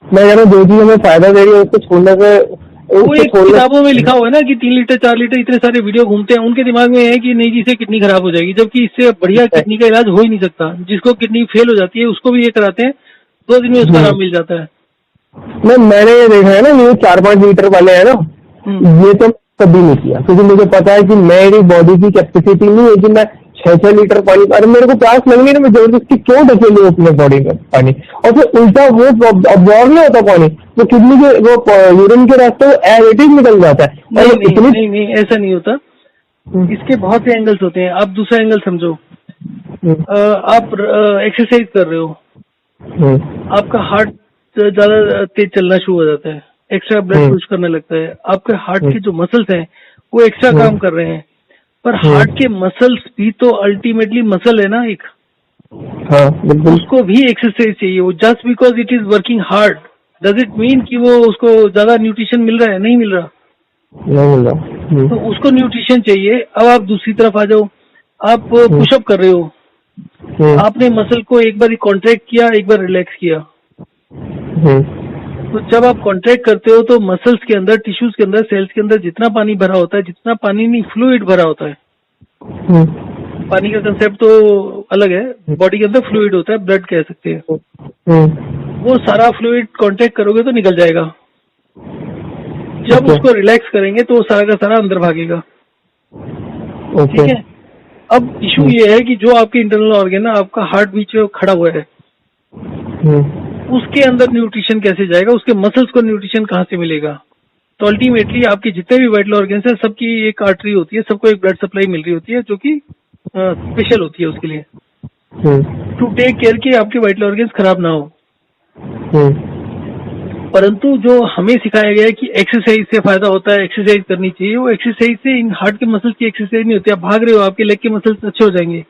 मैं कह रहा हूँ जो चीज हमें फायदा दे रही है उसको छोड़ने से, वो एक किताबों में लिखा हुआ है ना कि 3 लीटर 4 लीटर इतने सारे वीडियो घूमते हैं, उनके दिमाग में है कि नहीं जी से किडनी खराब हो जाएगी, जबकि इससे बढ़िया किडनी का इलाज हो ही नहीं सकता। जिसको किडनी फेल हो जाती है उसको भी ये कराते हैं, 2 दिन में उसका आराम मिल जाता है। मैंने ये देखा है ना, ये 4-5 लीटर वाले है ना, ये तो कभी नहीं किया क्योंकि मुझे पता है कि मेरी बॉडी की कैपेसिटी नहीं है कि मैं 6-6 लीटर पानी, अरे मेरे को प्यास लगनी है, मैं जबरदस्ती क्यों ढकेलूं अपने बॉडी में पानी। और फिर उल्टा वो अब्जॉर्ब नहीं होता पानी, तो किडनी के वो यूरिन के रास्ते एज इट इज निकल जाता है। नहीं, ऐसा नहीं होता। इसके बहुत से एंगल्स होते हैं। आप दूसरा एंगल समझो। आप एक्सरसाइज कर रहे हो, आपका हार्ट ज्यादा तेज चलना शुरू हो जाता है, एक्स्ट्रा ब्लड पुश करने लगता है, आपके हार्ट के जो मसल्स हैं वो एक्स्ट्रा काम कर रहे हैं। पर हार्ट के मसल्स भी तो अल्टीमेटली मसल है ना एक। उसको भी एक्सरसाइज चाहिए। वो just because it is working hard does it mean कि वो उसको ज्यादा न्यूट्रिशन मिल रहा है? नहीं मिल रहा। तो उसको न्यूट्रिशन चाहिए। अब आप दूसरी तरफ आ जाओ। आप पुशअप कर रहे हो, आपने मसल को एक बार कॉन्ट्रैक्ट किया, एक बार रिलैक्स किया। तो जब आप कॉन्ट्रैक्ट करते हो तो मसल्स के अंदर, टिश्यूज के अंदर, सेल्स के अंदर जितना पानी भरा होता है, जितना पानी नहीं फ्लूइड भरा होता है, पानी का कंसेप्ट तो अलग है, बॉडी के अंदर फ्लूइड होता है, ब्लड कह सकते हैं, वो सारा फ्लूइड कॉन्ट्रैक्ट करोगे तो निकल जाएगा। जब उसको रिलैक्स करेंगे तो वो सारा का सारा अंदर भागेगा। ठीक है। अब इशू ये है कि जो आपके इंटरनल ऑर्गन है, आपका हार्ट बीच में खड़ा हुआ है, उसके अंदर न्यूट्रिशन कैसे जाएगा? उसके मसल्स को न्यूट्रिशन कहाँ से मिलेगा? तो अल्टीमेटली आपके जितने भी वाइटल ऑर्गन्स हैं सबकी एक आर्टरी होती है, सबको एक ब्लड सप्लाई मिल रही होती है जो कि स्पेशल होती है उसके लिए, टू टेक केयर कि आपके वाइटल ऑर्गन्स खराब ना हो। परंतु जो हमें सिखाया गया है कि एक्सरसाइज से फायदा होता है, एक्सरसाइज करनी चाहिए, वो एक्सरसाइज से इन हार्ट के मसल्स की एक्सरसाइज नहीं होती। आप भाग रहे हो, आपके लेग के मसल्स अच्छे हो जाएंगे,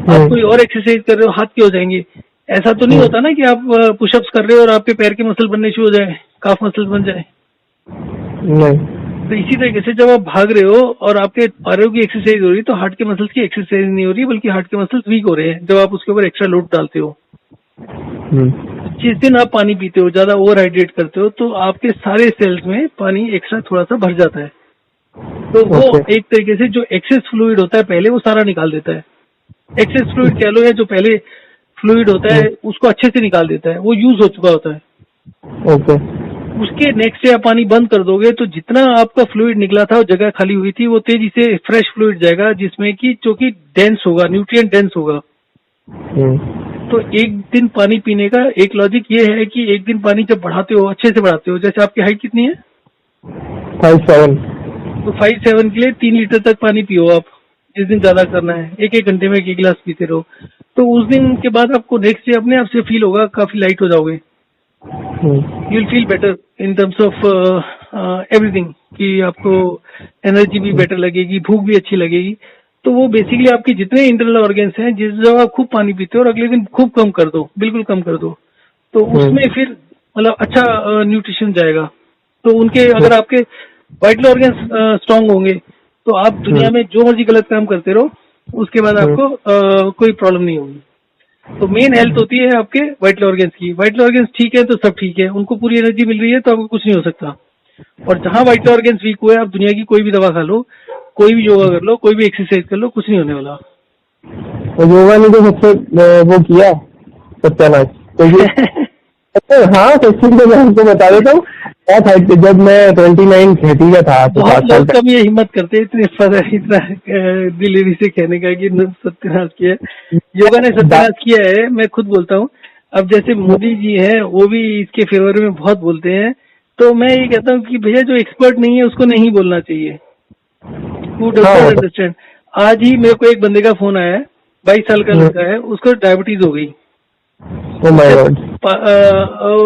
आप कोई और एक्सरसाइज कर रहे हो, हाथ के हो जाएंगे। ऐसा तो नहीं होता ना कि आप पुशअप्स कर रहे हो और आपके पैर के मसल बनने शुरू हो जाए, काफ मसल बन जाए। नहीं। तो इसी तरीके से जब आप भाग रहे हो और आपके पैरों की एक्सरसाइज हो रही है, तो हार्ट के मसल्स की एक्सरसाइज नहीं हो रही, बल्कि हार्ट के मसल्स वीक हो रहे हैं जब आप उसके ऊपर एक्स्ट्रा लोड डालते हो। जिस दिन आप पानी पीते हो, ज्यादा ओवर हाइड्रेट करते हो, तो आपके सारे सेल्स में पानी एक्स्ट्रा थोड़ा सा भर जाता है। तो वो एक तरीके से जो एक्सेस फ्लूइड होता है पहले, वो सारा निकाल देता है। एक्सेस फ्लूइड कह लो, या जो पहले फ्लूइड होता है उसको अच्छे से निकाल देता है, वो यूज हो चुका होता है। ओके। उसके नेक्स्ट से आप पानी बंद कर दोगे तो जितना आपका फ्लूइड निकला था, वो जगह खाली हुई थी, वो तेजी से फ्रेश फ्लूइड जाएगा, जिसमें कि जो कि डेंस होगा, न्यूट्रिएंट डेंस होगा। तो एक दिन पानी पीने का एक लॉजिक ये है कि एक दिन पानी जब बढ़ाते हो, अच्छे से बढ़ाते हो, जैसे आपकी हाइट कितनी है? 5'7". तो 5'7" के लिए 3 लीटर तक पानी पियो आप, जिस दिन ज्यादा करना है। एक एक घंटे में एक गिलास पीते रहो, तो उस दिन के बाद आपको नेक्स्ट डे अपने आप से फील होगा, काफी लाइट हो जाओगे। You will feel better in terms of everything, कि आपको एनर्जी भी बेटर लगेगी, भूख भी अच्छी लगेगी। तो वो बेसिकली आपके जितने इंटरनल ऑर्गन्स हैं, जिस जगह आप खूब पानी पीते हो और अगले दिन खूब कम कर दो, बिल्कुल कम कर दो, तो उसमें फिर मतलब अच्छा न्यूट्रिशन जाएगा। तो उनके अगर आपके वाइटल ऑर्गन्स स्ट्रांग होंगे, तो आप दुनिया में जो मर्जी गलत काम करते रहो, उसके बाद आपको कोई प्रॉब्लम नहीं होगी। तो मेन हेल्थ होती है आपके वाइटल ऑर्गन्स की। वाइटल ऑर्गन्स ठीक है तो सब ठीक है, उनको पूरी एनर्जी मिल रही है तो आपको कुछ नहीं हो सकता। और जहां वाइटल ऑर्गन्स वीक हुए, आप दुनिया की कोई भी दवा खा लो, कोई भी योगा कर लो, कोई भी एक्सरसाइज कर लो, कुछ नहीं होने वाला। तो योगा ने तो सबसे वो किया सत्यानाश। तो ये हाँ, सच्ची तो मैं आपको बता देता हूँ, जब मैं 29 30 का था, तो 7 बहुत साल लोग कम ये हिम्मत करते हैं इतना दिलेरी से कहने का कि सत्यानाश किया। योगा ने सत्यानाश किया है, मैं खुद बोलता हूँ। अब जैसे मोदी जी हैं, वो भी इसके फेवर में बहुत बोलते हैं, तो मैं ये कहता हूँ कि भैया जो एक्सपर्ट नहीं है उसको नहीं बोलना चाहिए। Who does not understand? आज ही मेरे को एक बंदे का फोन आया है, 22 साल का लड़का है, उसको डायबिटीज हो गई,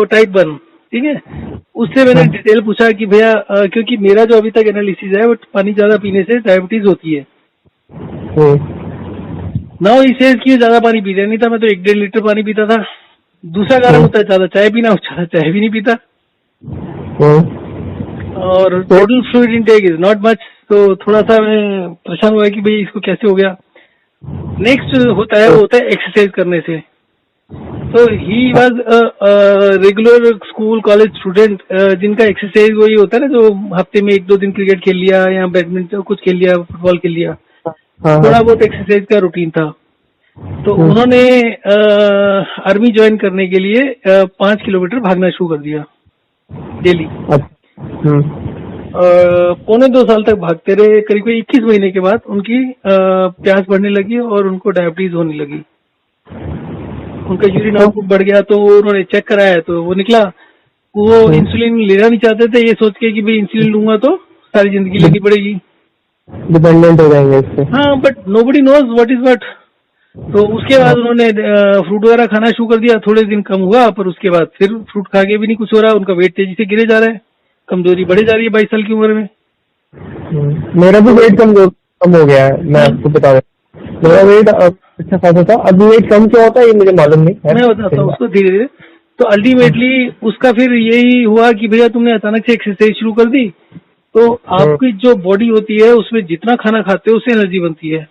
टाइप 1, ठीक है। उससे मैंने डिटेल पूछा कि भैया, क्योंकि मेरा जो अभी तक एनालिसिस है, वो पानी ज्यादा पीने से डायबिटीज होती है। नाउ ही सेज कि ज्यादा पानी पीता नहीं था, मैं तो 1-1.5 लीटर पानी पीता था। दूसरा कारण होता है ज्यादा चाय पीना, ज्यादा चाय भी नहीं पीता। और total fluid intake is not much, तो थोड़ा सा मैं परेशान हुआ कि भाई इसको कैसे हो गया। नेक्स्ट होता है, वो होता है एक्सरसाइज करने से। तो he was regular school college student, जिनका एक्सरसाइज वही होता है ना, जो हफ्ते में 1-2 दिन क्रिकेट खेल लिया या बैडमिंटन कुछ खेल लिया, फुटबॉल खेल लिया, थोड़ा बहुत एक्सरसाइज का रूटीन था। तो उन्होंने आर्मी ज्वाइन करने के लिए 5 किलोमीटर भागना शुरू कर दिया डेली। 1.25 साल तक भागते रहे। करीब 21 महीने के बाद उनकी प्यास बढ़ने लगी और उनको डायबिटीज होने लगी। उनका यूरिन आउटपुट बढ़ गया, तो उन्होंने चेक कराया तो वो निकला। वो इंसुलिन लेना नहीं चाहते थे, ये सोच के कि भाई इंसुलिन लूंगा तो सारी जिंदगी लेनी पड़ेगी, डिपेंडेंट हो जाएंगे इससे। हाँ, but nobody knows what is what. तो उसके बाद उन्होंने फ्रूट वगैरह खाना शुरू कर दिया। थोड़े दिन कम हुआ, पर उसके बाद फिर फ्रूट खा के भी नहीं कुछ हो रहा। उनका वेट तेजी से गिरे जा रहा है, कमजोरी बढ़े जा रही है 22 साल की उम्र में। मेरा भी वेट कम हो गया है, मैं आपको बता रहा हूँ। मेरा वेट अच्छा खासा था, अभी वेट कम क्यों होता है ये मुझे मालूम नहीं है, मैं बताता हूँ उसको धीरे धीरे। तो अल्टीमेटली उसका फिर यही हुआ कि भैया तुमने अचानक से एक्सरसाइज शुरू कर दी, तो आपकी जो बॉडी होती है उसमें जितना खाना खाते हो उससे एनर्जी बनती है।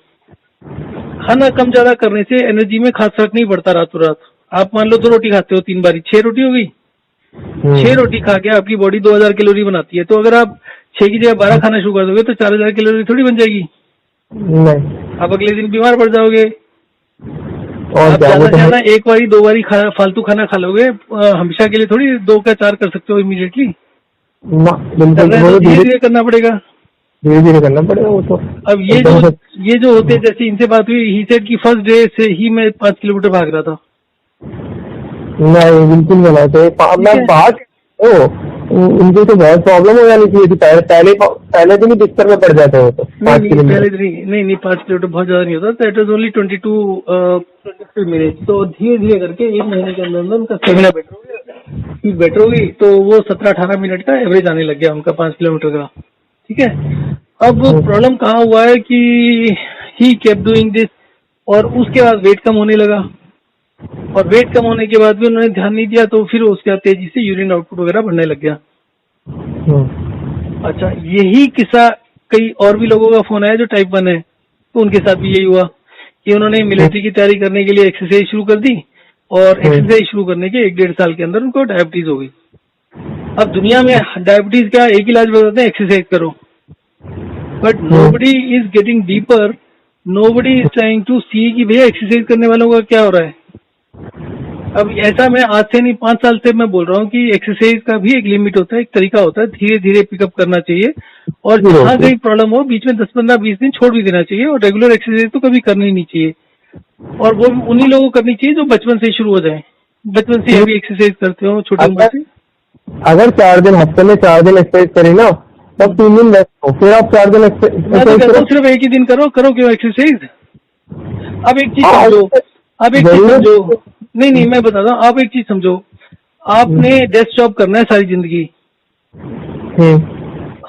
खाना कम ज्यादा करने से एनर्जी में खास फर्क नहीं पड़ता रातों रात। आप मान लो 2 रोटी खाते हो 3 बारी, 6 रोटी हो गई। 6 रोटी खा के आपकी बॉडी 2000 कैलोरी बनाती है। तो अगर आप 6 की जगह 12 खाना शुरू कर दोगे तो 4000 कैलोरी थोड़ी बन जाएगी। नहीं, आप अगले दिन बीमार पड़ जाओगे। और आप ज्यादा से ज्यादा 1 बारी 2 बारी फालतू खाना खा लोगे, हमेशा के लिए थोड़ी 2 का 4 कर सकते हो इमीडिएटली। धीरे धीरे करना पड़ेगा, धीरे धीरे करना पड़ेगा वो तो। अब ये जो होते, जैसे इनसे बात हुई, ही सेड कि फर्स्ट डे से ही मैं 5 किलोमीटर भाग रहा था। नहीं, बिल्कुल गलत है। मैं भाग उनको तो बहुत प्रॉब्लम हो जानी चाहिए थी। पहले दिन ही बिस्तर में पड़ जाते हो तो 5 किलोमीटर। नहीं 5 किलोमीटर बहुत ज्यादा नहीं होता। It was only 23 minute. तो धीरे धीरे करके 1 महीने के अंदर उनका स्टेमिना बेटर हो गया, स्पीड बेटर हो गई। तो वो 17-18 मिनट का एवरेज आने लग गया उनका 5 किलोमीटर का, ठीक है। अब प्रॉब्लम कहाँ हुआ है कि ही केप्ट डूइंग दिस और उसके बाद वेट कम होने लगा, और वेट कम होने के बाद भी उन्होंने ध्यान नहीं दिया, तो फिर उसके बाद तेजी से यूरिन आउटपुट वगैरह बढ़ने लग गया। अच्छा, यही किस्सा कई और भी लोगों का फोन आया जो टाइप 1 है, तो उनके साथ भी यही हुआ कि उन्होंने मिलिट्री की तैयारी करने के लिए एक्सरसाइज शुरू कर दी, और एक्सरसाइज शुरू करने के 1-1.5 साल के अंदर उनको डायबिटीज हो गई। अब दुनिया में डायबिटीज का एक इलाज बताते हैं, एक्सरसाइज करो, but nobody is getting deeper, nobody is trying to see कि भैया एक्सरसाइज करने वालों का क्या हो रहा है। अब ऐसा मैं आज से नहीं 5 साल से मैं बोल रहा हूँ कि एक्सरसाइज का भी एक लिमिट होता है, एक तरीका होता है, धीरे धीरे पिकअप करना चाहिए, और जहाँ कहीं प्रॉब्लम हो बीच में 10-15-20 दिन छोड़ भी देना चाहिए, और रेगुलर एक्सरसाइज तो कभी करनी नहीं चाहिए, और वो भी उन्हीं लोगों को करनी चाहिए जो बचपन से शुरू हो जाए, बचपन से अभी एक्सरसाइज करते हो छोटे उम्र से। अगर 4 दिन हफ्ते में 4 दिन एक्सरसाइज करें ना, तब 3 दिन रेस्ट हो, फिर आप 4 दिन मैं तो कहता हूँ सिर्फ एक ही दिन करो क्यों एक्सरसाइज। अब एक चीज समझो, नहीं मैं बताता हूँ, आप एक चीज समझो, आपने डेस्क जॉब करना है सारी जिंदगी,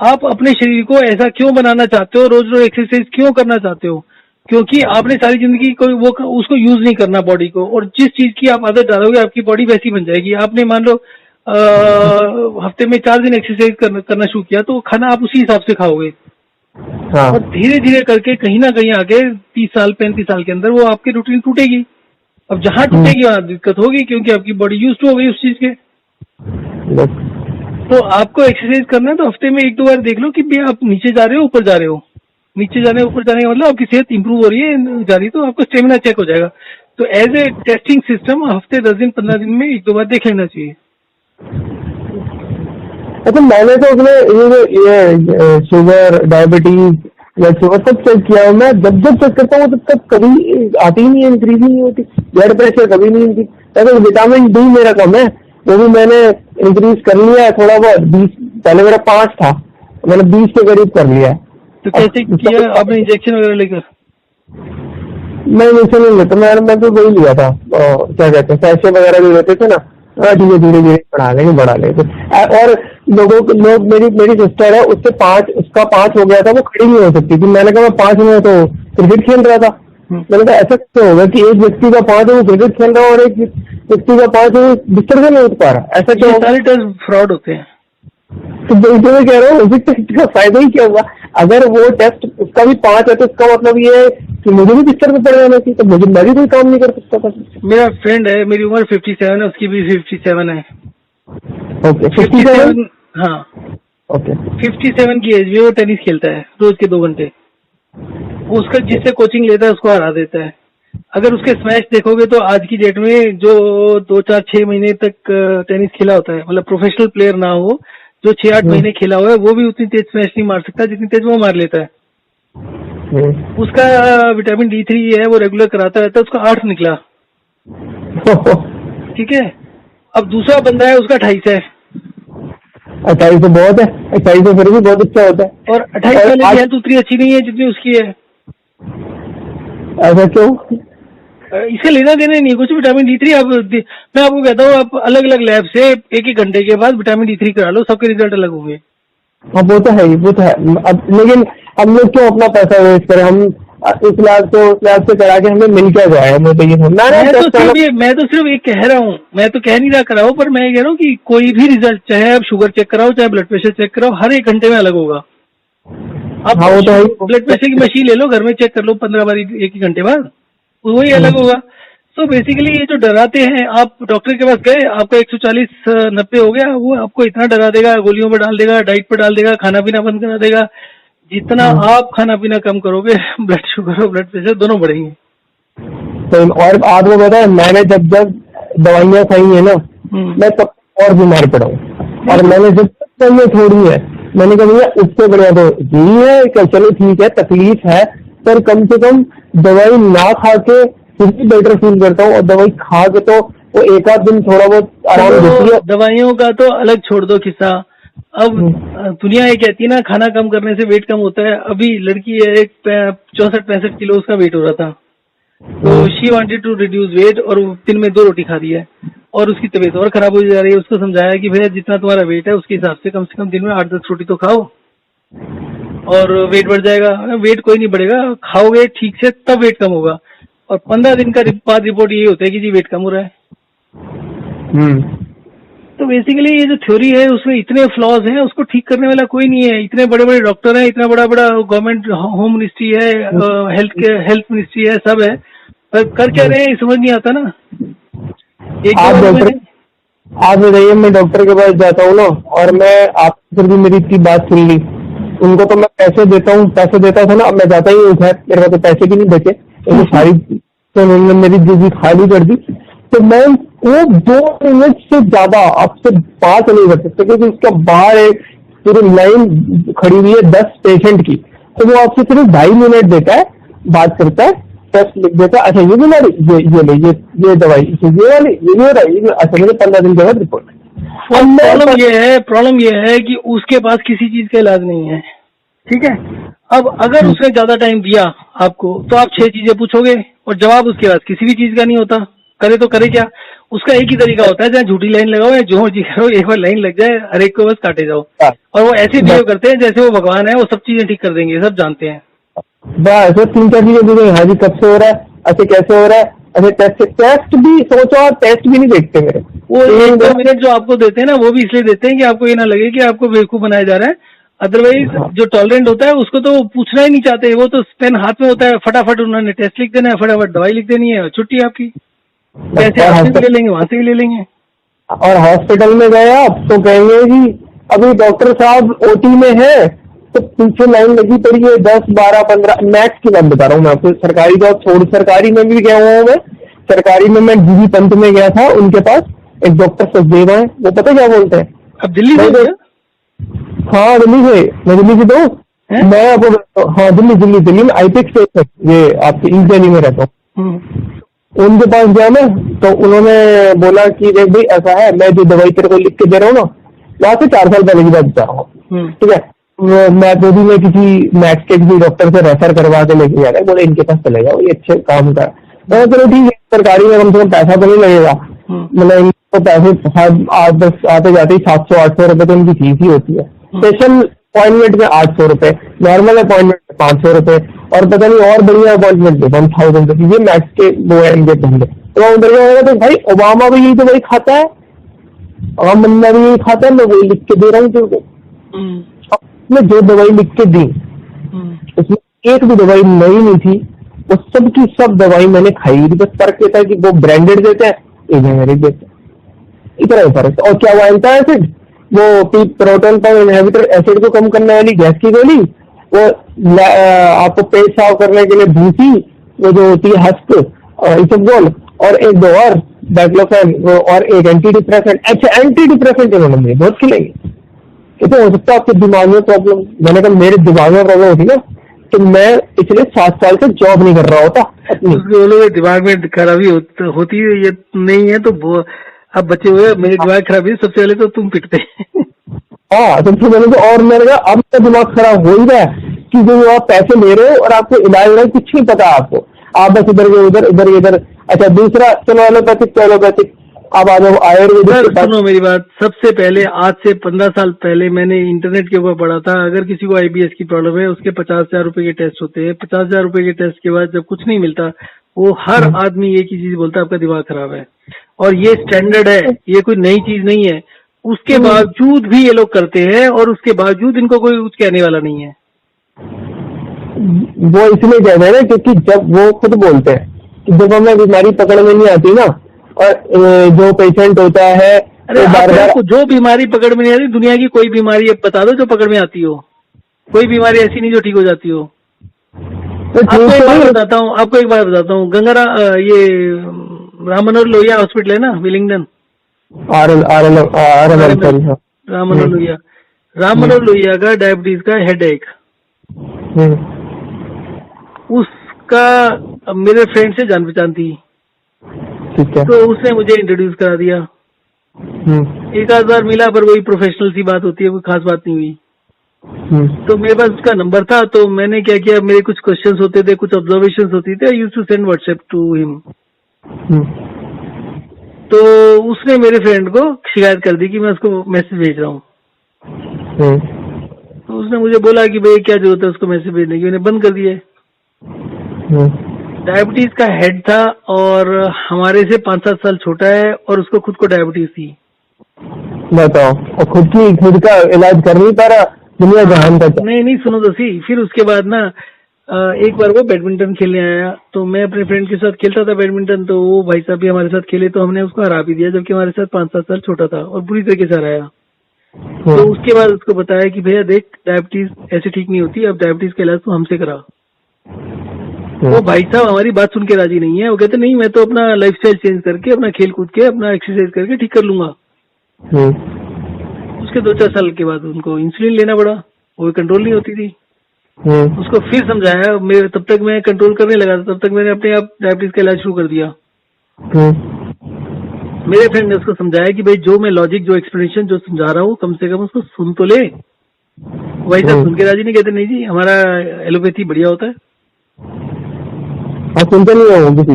आप अपने शरीर को ऐसा क्यों बनाना चाहते हो, रोज रोज एक्सरसाइज क्यों करना चाहते हो? क्योंकि आपने सारी जिंदगी को वो उसको यूज नहीं करना बॉडी को, और जिस चीज की आप आदत डालोगे आपकी बॉडी वैसी बन जाएगी। आपने मान लो हफ्ते में 4 दिन एक्सरसाइज करना शुरू किया, तो खाना आप उसी हिसाब से खाओगे, और धीरे धीरे करके कहीं ना कहीं आगे 30 साल 35 साल के अंदर वो आपकी रूटीन टूटेगी। अब जहाँ टूटेगी वहाँ दिक्कत होगी, क्योंकि आपकी बॉडी यूज टू हो गई उस चीज के। तो आपको एक्सरसाइज करना है तो हफ्ते में 1-2 बार देख लो कि भैया आप नीचे जा रहे हो ऊपर जा रहे हो, नीचे जाने ऊपर जाने का मतलब आपकी सेहत इंप्रूव हो रही है जा रही है, तो आपका स्टेमिना चेक हो जाएगा। तो एज ए टेस्टिंग सिस्टम हफ्ते 10 दिन 15 दिन में 1-2 बार देख लेना चाहिए। अच्छा, मैंने तो अपने ये शुगर, डायबिटीज, ब्लड शुगर सब चेक किया। मैं जब चेक करता हूँ तब तक कभी आती ही नहीं है, इंक्रीज ही नहीं होती। ब्लड प्रेशर कभी नहीं इंक्रीज। विटामिन डी मेरा कम है, वो भी मैंने इंक्रीज कर लिया है थोड़ा बहुत। 20 पहले मेरा 5 था, मैंने 20 के करीब कर लिया है। तो कैसे किया आपने, इंजेक्शन वगैरह लेकर? मैं इंजेक्शन नहीं लेता, मैं तो वही लिया था, क्या कहते हैं, सैशे वगैरह भी लेते थे ना, धीरे धीरे बढ़ा लेंगे। और लोग मेरी सिस्टर है, उसका 5 हो गया था, वो खड़ी नहीं हो सकती थी। मैंने कहा मैं 5 में तो क्रिकेट खेल रहा था। मैंने कहा ऐसा कैसे होगा कि एक व्यक्ति का 5 है वो क्रिकेट खेल रहा है, और एक व्यक्ति का 5 है वो बिस्तर से नहीं उठ पा रहा, ऐसा क्या? सारे टेस्ट फ्रॉड होते हैं। तो मैं कह रहा हूँ उसी टेस्ट का फायदा ही क्या हुआ? अगर वो टेस्ट उसका भी 5 है तो इसका मतलब ये है कि मुझे भी बिस्तर में पड़ जाना चाहिए, तो मैं भी कोई काम नहीं कर सकता था। मेरा फ्रेंड है, मेरी उम्र 57 है, उसकी भी 57 है। ओके, 57? हाँ, ओके, 57 की एज में वो टेनिस खेलता है रोज के 2 घंटे। उसका जिससे कोचिंग लेता है उसको हरा देता है। अगर उसके स्मैश देखोगे तो आज की डेट में जो 2-4-6 महीने तक टेनिस खेला होता है, मतलब प्रोफेशनल प्लेयर ना हो, जो 6-8 महीने खेला हुआ है, वो भी उतनी तेज स्मैश नहीं मार सकता जितनी तेज वो मार लेता है। उसका विटामिन D3 है, वो रेगुलर कराता रहता है, उसका 8 निकला। ठीक है। अब दूसरा बंदा है, उसका 28 है। 28 तो बहुत है, 28 तो फिर भी बहुत अच्छा होता है। और 28 वाले की हेल्थ उतनी अच्छी नहीं है जितनी उसकी है। ऐसा क्यों? इसका लेना देना नहीं कुछ। विटामिन D3 आप, मैं आपको कहता हूँ, आप अलग अलग लैब से 1-1 घंटे के बाद विटामिन D3 करा लो, सबके रिजल्ट अलग होंगे। हाँ, वो तो है ही, वो तो है। अब लेकिन हम लोग क्यों अपना पैसा वेस्ट करें? हम इस लैब से उस लैब से करा के हमें मिल क्या जाए? हमें तो ये मैं तो सिर्फ एक कह रहा हूँ, मैं तो कह नहीं रहा कराओ, पर मैं कह रहा हूँ कि कोई भी रिजल्ट, चाहे आप शुगर चेक कराओ चाहे ब्लड प्रेशर चेक कराओ, हर 1 घंटे में अलग होगा। आप ब्लड प्रेशर की मशीन ले लो, घर में चेक कर लो 15 बार 1 घंटे बाद, वही अलग होगा। तो बेसिकली ये जो डराते हैं, आप डॉक्टर के पास गए, आपका 140-90 हो गया, वो आपको इतना डरा देगा, गोलियों पर डाल देगा, डाइट पर डाल देगा, खाना पीना बंद करा देगा। जितना आप खाना पीना कम करोगे, ब्लड शुगर और ब्लड प्रेशर दोनों बढ़ेंगे। तो और आपको पता है, मैंने जब दवाइयाँ खाई है ना, मैं तब और बीमार पड़ा हूँ। और मैंने जब दवाइयाँ छोड़ी है, मैंने कहा भैया उससे बढ़िया तो यही है कि चलो ठीक है, तकलीफ है, पर कम से कम दवाई ना खा के फिर भी बेटर फील करता हूँ, और दवाई खा के तो वो 1-8 दिन थोड़ा बहुत आराम देती है। दवाइयों का तो अलग छोड़ दो किस्सा। अब दुनिया ये कहती है ना, खाना कम करने से वेट कम होता है। अभी लड़की है, एक 64-65 किलो उसका वेट हो रहा था, तो she wanted to reduce weight, और दिन में 2 रोटी खा रही है, और उसकी तबीयत और खराब हो जा रही है। उसको समझाया कि भैया जितना तुम्हारा वेट है उसके हिसाब से कम दिन में 8-10 रोटी तो खाओ, और वेट बढ़ जाएगा। वेट कोई नहीं बढ़ेगा, खाओगे ठीक से तब वेट कम होगा। और 15 दिन का बाद रिपोर्ट ये होता है कि जी वेट कम हो रहा है। तो बेसिकली ये जो थ्योरी है उसमें इतने फ्लॉज हैं, उसको ठीक करने वाला कोई नहीं है। इतने बड़े बड़े डॉक्टर हैं, इतना बड़ा बड़ा गवर्नमेंट होम मिनिस्ट्री है, हेल्थ मिनिस्ट्री है, सब है, पर कर क्या रहे हैं ये समझ नहीं आता ना। एक आप डॉक्टर, आप बताइए, मैं डॉक्टर के पास जाता हूँ ना, और मैं आप फिर भी मेरी इतनी बात सुन ली, उनको तो मैं पैसे देता हूँ, पैसे देता था ना, अब मैं जाता ही हूँ घर, मेरे पास तो पैसे भी नहीं बचे, तो सारी तो उन्होंने मेरी जिंदगी खाली कर दी। तो मैं वो 2 मिनट से ज्यादा आपसे बात नहीं कर सकता, क्योंकि उसका बाहर एक पूरी लाइन खड़ी हुई है 10 पेशेंट की, तो वो आपसे सिर्फ 2.5 मिनट देता है, बात करता है, टेस्ट लिख देता है, अच्छा ये बीमारी, ये ले, ये दवाई, ये वाली, ये हो रहा है, ये, अच्छा मुझे 15 दिन के बाद रिपोर्ट। प्रॉब्लम ये है कि उसके पास किसी चीज का इलाज नहीं है, ठीक है। अब अगर उसने ज्यादा टाइम दिया आपको तो आप 6 चीजें पूछोगे और जवाब उसके पास किसी भी चीज का नहीं होता। करे तो करे क्या, उसका एक ही तरीका होता है, चाहे झूठी लाइन लगाओ या जो मर्जी करो, एक बार लाइन लग जाए, हर एक को बस काटे जाओ। और वो ऐसे बिहेव करते हैं जैसे वो भगवान है, वो सब चीजें ठीक कर देंगे, सब जानते हैं। बस 3-4 चीजें दी गई, हाँ जी कब से हो रहा है, अच्छा कैसे हो रहा है, अच्छा टेस्ट भी सोचो, आप टेस्ट भी नहीं देखते मेरे। वो 1-2 मिनट जो आपको देते हैं ना, वो भी इसलिए देते हैं कि आपको ये ना लगे कि आपको बेवकूफ बनाया जा रहा है। अदरवाइज जो टॉलरेंट होता है उसको तो पूछना ही नहीं चाहते, वो तो पेन हाथ में होता है, फटाफट उन्होंने टेस्ट लिख देना है, फटाफट दवाई लिख देनी है और छुट्टी आपकी। पैसे आपसे भी ले लेंगे, वहां से भी ले लेंगे। और हॉस्पिटल में गए आप तो कहेंगे कि अभी डॉक्टर साहब ओटी में है, तो पीछे लाइन लगी पड़ी है 10, 12, 15, मैक्स की बात बता रहा हूँ मैं आपको। सरकारी जॉब छोड़, सरकारी में भी गया हुआ हूँ मैं। सरकारी में मैं जीबी पंत में गया था, उनके पास एक डॉक्टर सचदेवा है, वो पता क्या बोलते हैं। अब दिल्ली से? हाँ दिल्ली से, मैं दिल्ली से तो मैं आपको, हाँ दिल्ली में आईपेक्स से, ये आपके ईस्ट दिल्ली में रहता हूँ। उनके पास गया मैं, तो उन्होंने बोला कि देख भाई ऐसा है, मैं जो दवाई तेरे को लिख के दे रहा हूँ ना, वहां से 4 साल पहले की बात बता रहा हूँ, ठीक है। मैं तो भी मैं किसी मैक्स के किसी डॉक्टर से रेफर करवा के लेके जा रहा है, बोले इनके पास चले जाओ, ये अच्छे काम कर। तो चलो ठीक है, सरकारी में कम से कम पैसा तो नहीं लगेगा, मतलब इनको पैसे 8-10 आते जाते ही 700-800 रुपए तो इनकी फीस ही होती है। स्पेशल अपॉइंटमेंट में 800 रुपए, नॉर्मल अपॉइंटमेंट में 500 रुपए, और पता नहीं और बढ़िया अपॉइंटमेंट में 1000 रुपए। ये मैक्स के वो है इनके पहले। तो उधर क्या होगा, तो भाई ओबामा भी यही तो वही खाता है, आम बंदा भी यही खाता है, मैं वही लिख के दे रहा हूँ तुमको। मैं जो दवाई लिख के दी उसमें एक भी दवाई नई नहीं थी, वो सब की सब दवाई मैंने खाई थी। बस फर्क ये था कि वो ब्रांडेड देते हैं, ये जेनेरिक देते हैं, इतना ही फर्क। और क्या वो एंटा एसिड, वो प्रोटॉन पंप इनहिबिटर, एसिड को कम करने वाली गैस की गोली, वो आपको पेट साफ करने के लिए भूसी, वो जो होती है हस्क, इसबगोल, और एक दो और डाइक्लोफेन, और एक एंटी डिप्रेसेंट। अच्छा एंटी डिप्रेसेंट इन्होंने मुझे बहुत खिलाएंगे। ये तो हो सकता है आपके दिमाग में प्रॉब्लम, मैंने कहा मेरे दिमाग में प्रॉब्लम होती ना तो मैं पिछले 7 साल से जॉब नहीं कर रहा होता अपनी। बोलो दिमाग में खराबी होती है, ये नहीं है तो अब बचे हुए मेरे दिमाग खराबी सबसे पहले तो तुम पिटते। हाँ सबसे पहले तो, और मैंने कहा अब तो दिमाग खराब हो ही रहा है कि जो आप पैसे ले रहे हो और आपको इलाज कुछ नहीं पता आपको, आप बस इधर के उधर, इधर इधर। अच्छा दूसरा, चलो एलोपैथिक, अब आ जाओ आयुर्वेदिक। सुनो मेरी बात, सबसे पहले आज से 15 साल पहले मैंने इंटरनेट के ऊपर पढ़ा था, अगर किसी को आईबीएस की प्रॉब्लम है उसके 50,000 रुपए के टेस्ट होते हैं। 50,000 रुपए के टेस्ट के बाद जब कुछ नहीं मिलता, वो हर आदमी एक ही चीज बोलता है, आपका दिमाग खराब है। और ये स्टैंडर्ड है, ये कोई नई चीज नहीं है। उसके बावजूद भी ये लोग करते हैं, और उसके बावजूद इनको कोई कुछ कहने वाला नहीं है। वो इसलिए कहते हैं ना, क्योंकि जब वो खुद बोलते हैं कि जब हमें बीमारी पकड़ में नहीं आती ना, और जो पेशेंट होता है, अरे आपको जो बीमारी पकड़ में नहीं आती, दुनिया की कोई बीमारी अब बता दो जो पकड़ में आती हो। कोई बीमारी ऐसी नहीं जो ठीक हो जाती हो। तो आपको एक बात बताता हूँ, ये राम मनोहर लोहिया हॉस्पिटल है ना, विलिंगडन, राम मनोहर लोहिया का डायबिटीज का हेडेक, उसका मेरे फ्रेंड से जान पहचान थी, तो उसने मुझे इंट्रोड्यूस करा दिया। एक आध बार मिला, पर वही प्रोफेशनल सी बात होती है, कोई खास बात नहीं हुई। तो मेरे पास उसका नंबर था, तो मैंने क्या किया, मेरे कुछ क्वेश्चंस होते थे, कुछ ऑब्जर्वेशंस होती थी, I used to send WhatsApp to him. तो उसने मेरे फ्रेंड को शिकायत कर दी कि मैं उसको मैसेज भेज रहा हूँ। तो उसने मुझे बोला कि भाई क्या जरूरत है उसको मैसेज भेजने की, मैंने बंद कर दिया है। डायबिटीज का हेड था और हमारे से 5-7 साल छोटा है और उसको खुद को डायबिटीज थी। बताओ, और खुद का इलाज कर नहीं पा रहा, दुनिया जहान का। नहीं सुनो तो सी, फिर उसके बाद ना एक बार वो बैडमिंटन खेलने आया, तो मैं अपने फ्रेंड के साथ खेलता था बैडमिंटन, तो वो भाई साहब भी हमारे साथ खेले, तो हमने उसको हरा भी दिया, जबकि हमारे साथ 5-7 साल छोटा था और बुरी तरीके से हराया। तो उसके बाद उसको बताया कि भैया देख, डायबिटीज ऐसे ठीक नहीं होती, अब डायबिटीज का इलाज तो हमसे करा। वो भाई साहब हमारी बात सुन के राजी नहीं है, वो कहते नहीं मैं तो अपना लाइफस्टाइल चेंज करके, अपना खेल कूद के, अपना एक्सरसाइज करके ठीक कर लूंगा। उसके 2-4 साल के बाद उनको इंसुलिन लेना पड़ा, वो कंट्रोल नहीं होती थी। उसको फिर समझाया, तब तक मैं कंट्रोल करने लगा था, तब तक मैंने अपने आप डायबिटीज का इलाज शुरू कर दिया। मेरे फ्रेंड ने उसको समझाया कि भाई जो मैं लॉजिक, जो एक्सप्लेनेशन जो समझा रहा हूँ, कम से कम उसको सुन तो ले। वही सब सुन के राजी नहीं, कहते नहीं जी हमारा एलोपैथी बढ़िया होता है। सुनते नहीं हो किसी,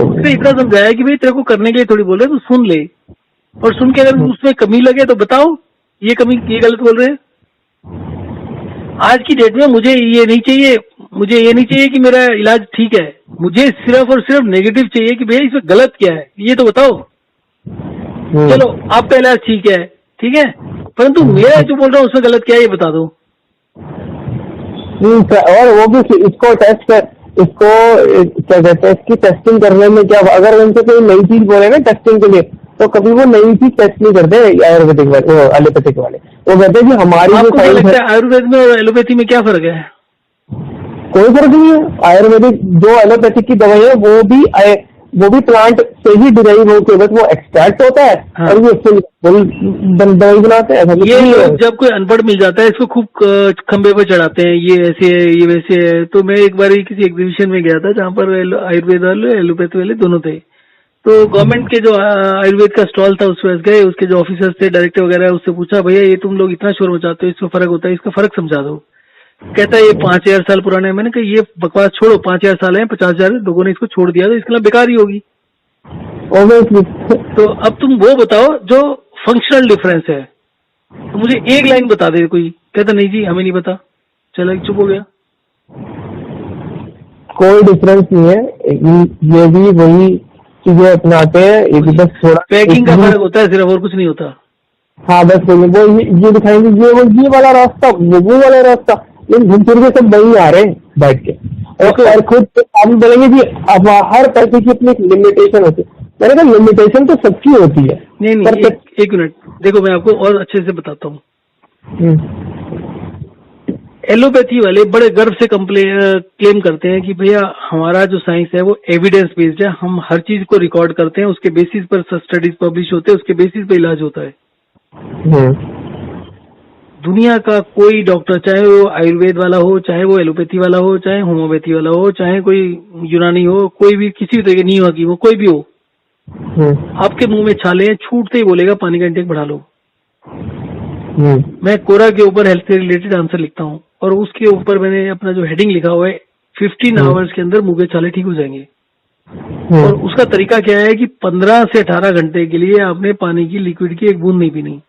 उसने इतना समझाया कि भाई तेरे को करने के लिए थोड़ी बोल रहे, तू सुन ले, और सुन के अगर उसमें कमी लगे तो बताओ ये कमी, ये गलत बोल रहे हैं। आज की डेट में मुझे ये नहीं चाहिए कि मेरा इलाज ठीक है, मुझे सिर्फ और सिर्फ नेगेटिव चाहिए कि भैया इसमें गलत क्या है ये तो बताओ। चलो आपका इलाज ठीक है, परंतु मेरा जो बोल रहा हूँ उसमें गलत क्या है ये बता दो। और वो भी इसको टेस्ट कर, इसको क्या कहते हैं, इसकी टेस्टिंग करने में क्या, अगर उनसे कोई नई चीज बोले ना टेस्टिंग के लिए, तो कभी वो नई चीज टेस्ट नहीं करते आयुर्वेदिक वाले, एलोपैथिक वाले। वो कहते हैं कि हमारी जो साइंस है, आयुर्वेद में और एलोपैथी में क्या फर्क है? कोई फर्क नहीं है। आयुर्वेदिक जो एलोपैथिक की दवाई है वो भी प्लांट से ही डिराइव होकर, बस वो एक्सट्रैक्ट होता है। हाँ। और ये दवाई बनाते हैं। ये लोग जब कोई अनपढ़ मिल जाता है इसको खूब खंबे पर चढ़ाते हैं, ये ऐसे है ये वैसे है। तो मैं एक बार किसी एग्जीबिशन में गया था जहाँ पर आयुर्वेद वाले एलोपैथी वाले दोनों थे, तो गवर्नमेंट के जो आयुर्वेद का स्टॉल था उसमें गए, उसके जो ऑफिसर्स थे, डायरेक्टर वगैरह, उससे पूछा भैया ये तुम लोग इतना शोर मचाते हो, इसमें फर्क होता है, इसका फर्क समझा दो। कहता है ये 5000 साल पुराना है। मैंने कहा ये बकवास छोड़ो, 5000 साल है, 50,000 लोगों ने इसको छोड़ दिया तो इसके लिए बेकार ही होगी। तो अब तुम वो बताओ जो फंक्शनल डिफरेंस है, तो मुझे एक लाइन बता दे कोई। कहता नहीं जी हमें नहीं पता, चला चुप हो गया। कोई डिफरेंस नहीं है, ये भी वही चीजें अपनाते हैं, एक बस थोड़ा पैकिंग का फर्क होता है सिर्फ, और कुछ नहीं होता। हाँ बस वो ये दिखाएंगे, ये वाला रास्ता, वो वाला रास्ता, लेकिन घूम फिर के सब वही आ रहे हैं बैठ के। और खुद आप बोलेंगे कि अब हर पैसे की अपनी लिमिटेशन होती है। मैंने कहा लिमिटेशन तो सबकी होती है। नहीं एक मिनट देखो, मैं आपको और अच्छे से बताता हूँ। एलोपैथी वाले बड़े गर्व से क्लेम करते हैं कि भैया हमारा जो साइंस है वो एविडेंस बेस्ड है, हम हर चीज को रिकॉर्ड करते हैं, उसके बेसिस पर स्टडीज पब्लिश होते हैं, उसके बेसिस पर इलाज होता है। दुनिया का कोई डॉक्टर, चाहे वो आयुर्वेद वाला हो, चाहे वो एलोपैथी वाला हो, चाहे होम्योपैथी वाला हो, चाहे कोई यूनानी हो, कोई भी किसी तरह के नीम हकीम हो, कोई भी हो, आपके मुंह में छाले हैं, छूटते ही बोलेगा पानी का इंटेक बढ़ा लो। मैं कोरा के ऊपर हेल्थ से रिलेटेड आंसर लिखता हूँ और उसके ऊपर मैंने अपना जो हेडिंग लिखा हुआ है 15 आवर्स के अंदर मुंह के छाले ठीक हो जाएंगे। और उसका तरीका क्या है कि 15 से 18 घंटे के लिए आपने पानी की लिक्विड की एक बूंद नहीं पीनी।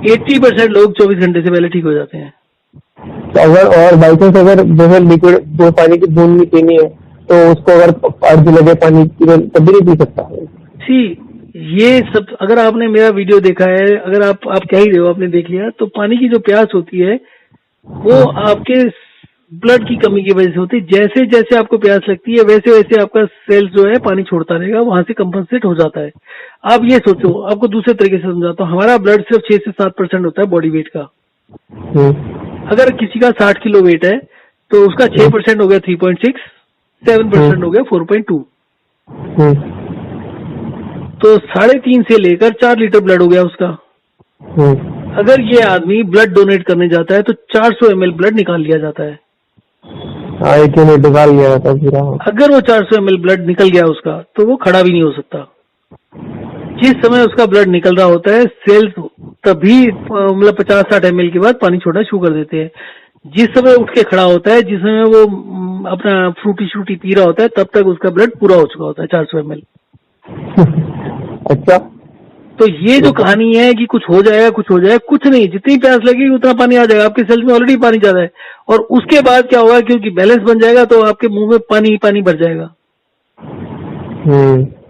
80% लोग 24 घंटे से पहले ठीक हो जाते हैं। तो अगर बाई चांस अगर जैसे लिक्विड दो पानी की बूंद नहीं पीनी है तो उसको अगर अर्ज लगे पानी की तब भी नहीं पी सकता। ये सब अगर आपने मेरा वीडियो देखा है, अगर आप कह ही रहे हो आपने देख लिया, तो पानी की जो प्यास होती है वो आपके ब्लड की कमी की वजह से होती है। जैसे जैसे आपको प्यास लगती है वैसे वैसे आपका सेल्स जो है पानी छोड़ता रहेगा, वहां से कंपनसेट हो जाता है। आप ये सोचो, आपको दूसरे तरीके से समझाता हूँ। हमारा ब्लड सिर्फ 6 से 7% होता है बॉडी वेट का। अगर किसी का 60 किलो वेट है तो उसका 6% हो गया 3.6, 7% हो गया 4.2, तो 3.5 से लेकर 4 लीटर ब्लड हो गया उसका। अगर ये आदमी ब्लड डोनेट करने जाता है तो 400 ml ब्लड निकाल लिया जाता है। निकाल लिया जाता है। अगर वो 400 ml ब्लड निकल गया उसका तो वो खड़ा भी नहीं हो सकता। जिस समय उसका ब्लड निकल रहा होता है सेल्स तभी मतलब 50-60 ml के बाद पानी छोड़ना शुरू कर देते हैं। जिस समय उठ के खड़ा होता है, जिस समय वो अपना फ्रूटी पी रहा होता है, तब तक उसका ब्लड पूरा हो चुका होता है 400 ml। अच्छा, तो ये जो कहानी है कि कुछ हो जाएगा, कुछ नहीं, जितनी प्यास लगेगी उतना पानी आ जाएगा। आपके सेल्स में ऑलरेडी पानी ज्यादा है, और उसके बाद क्या होगा, क्योंकि बैलेंस बन जाएगा तो आपके मुंह में पानी ही पानी भर जाएगा,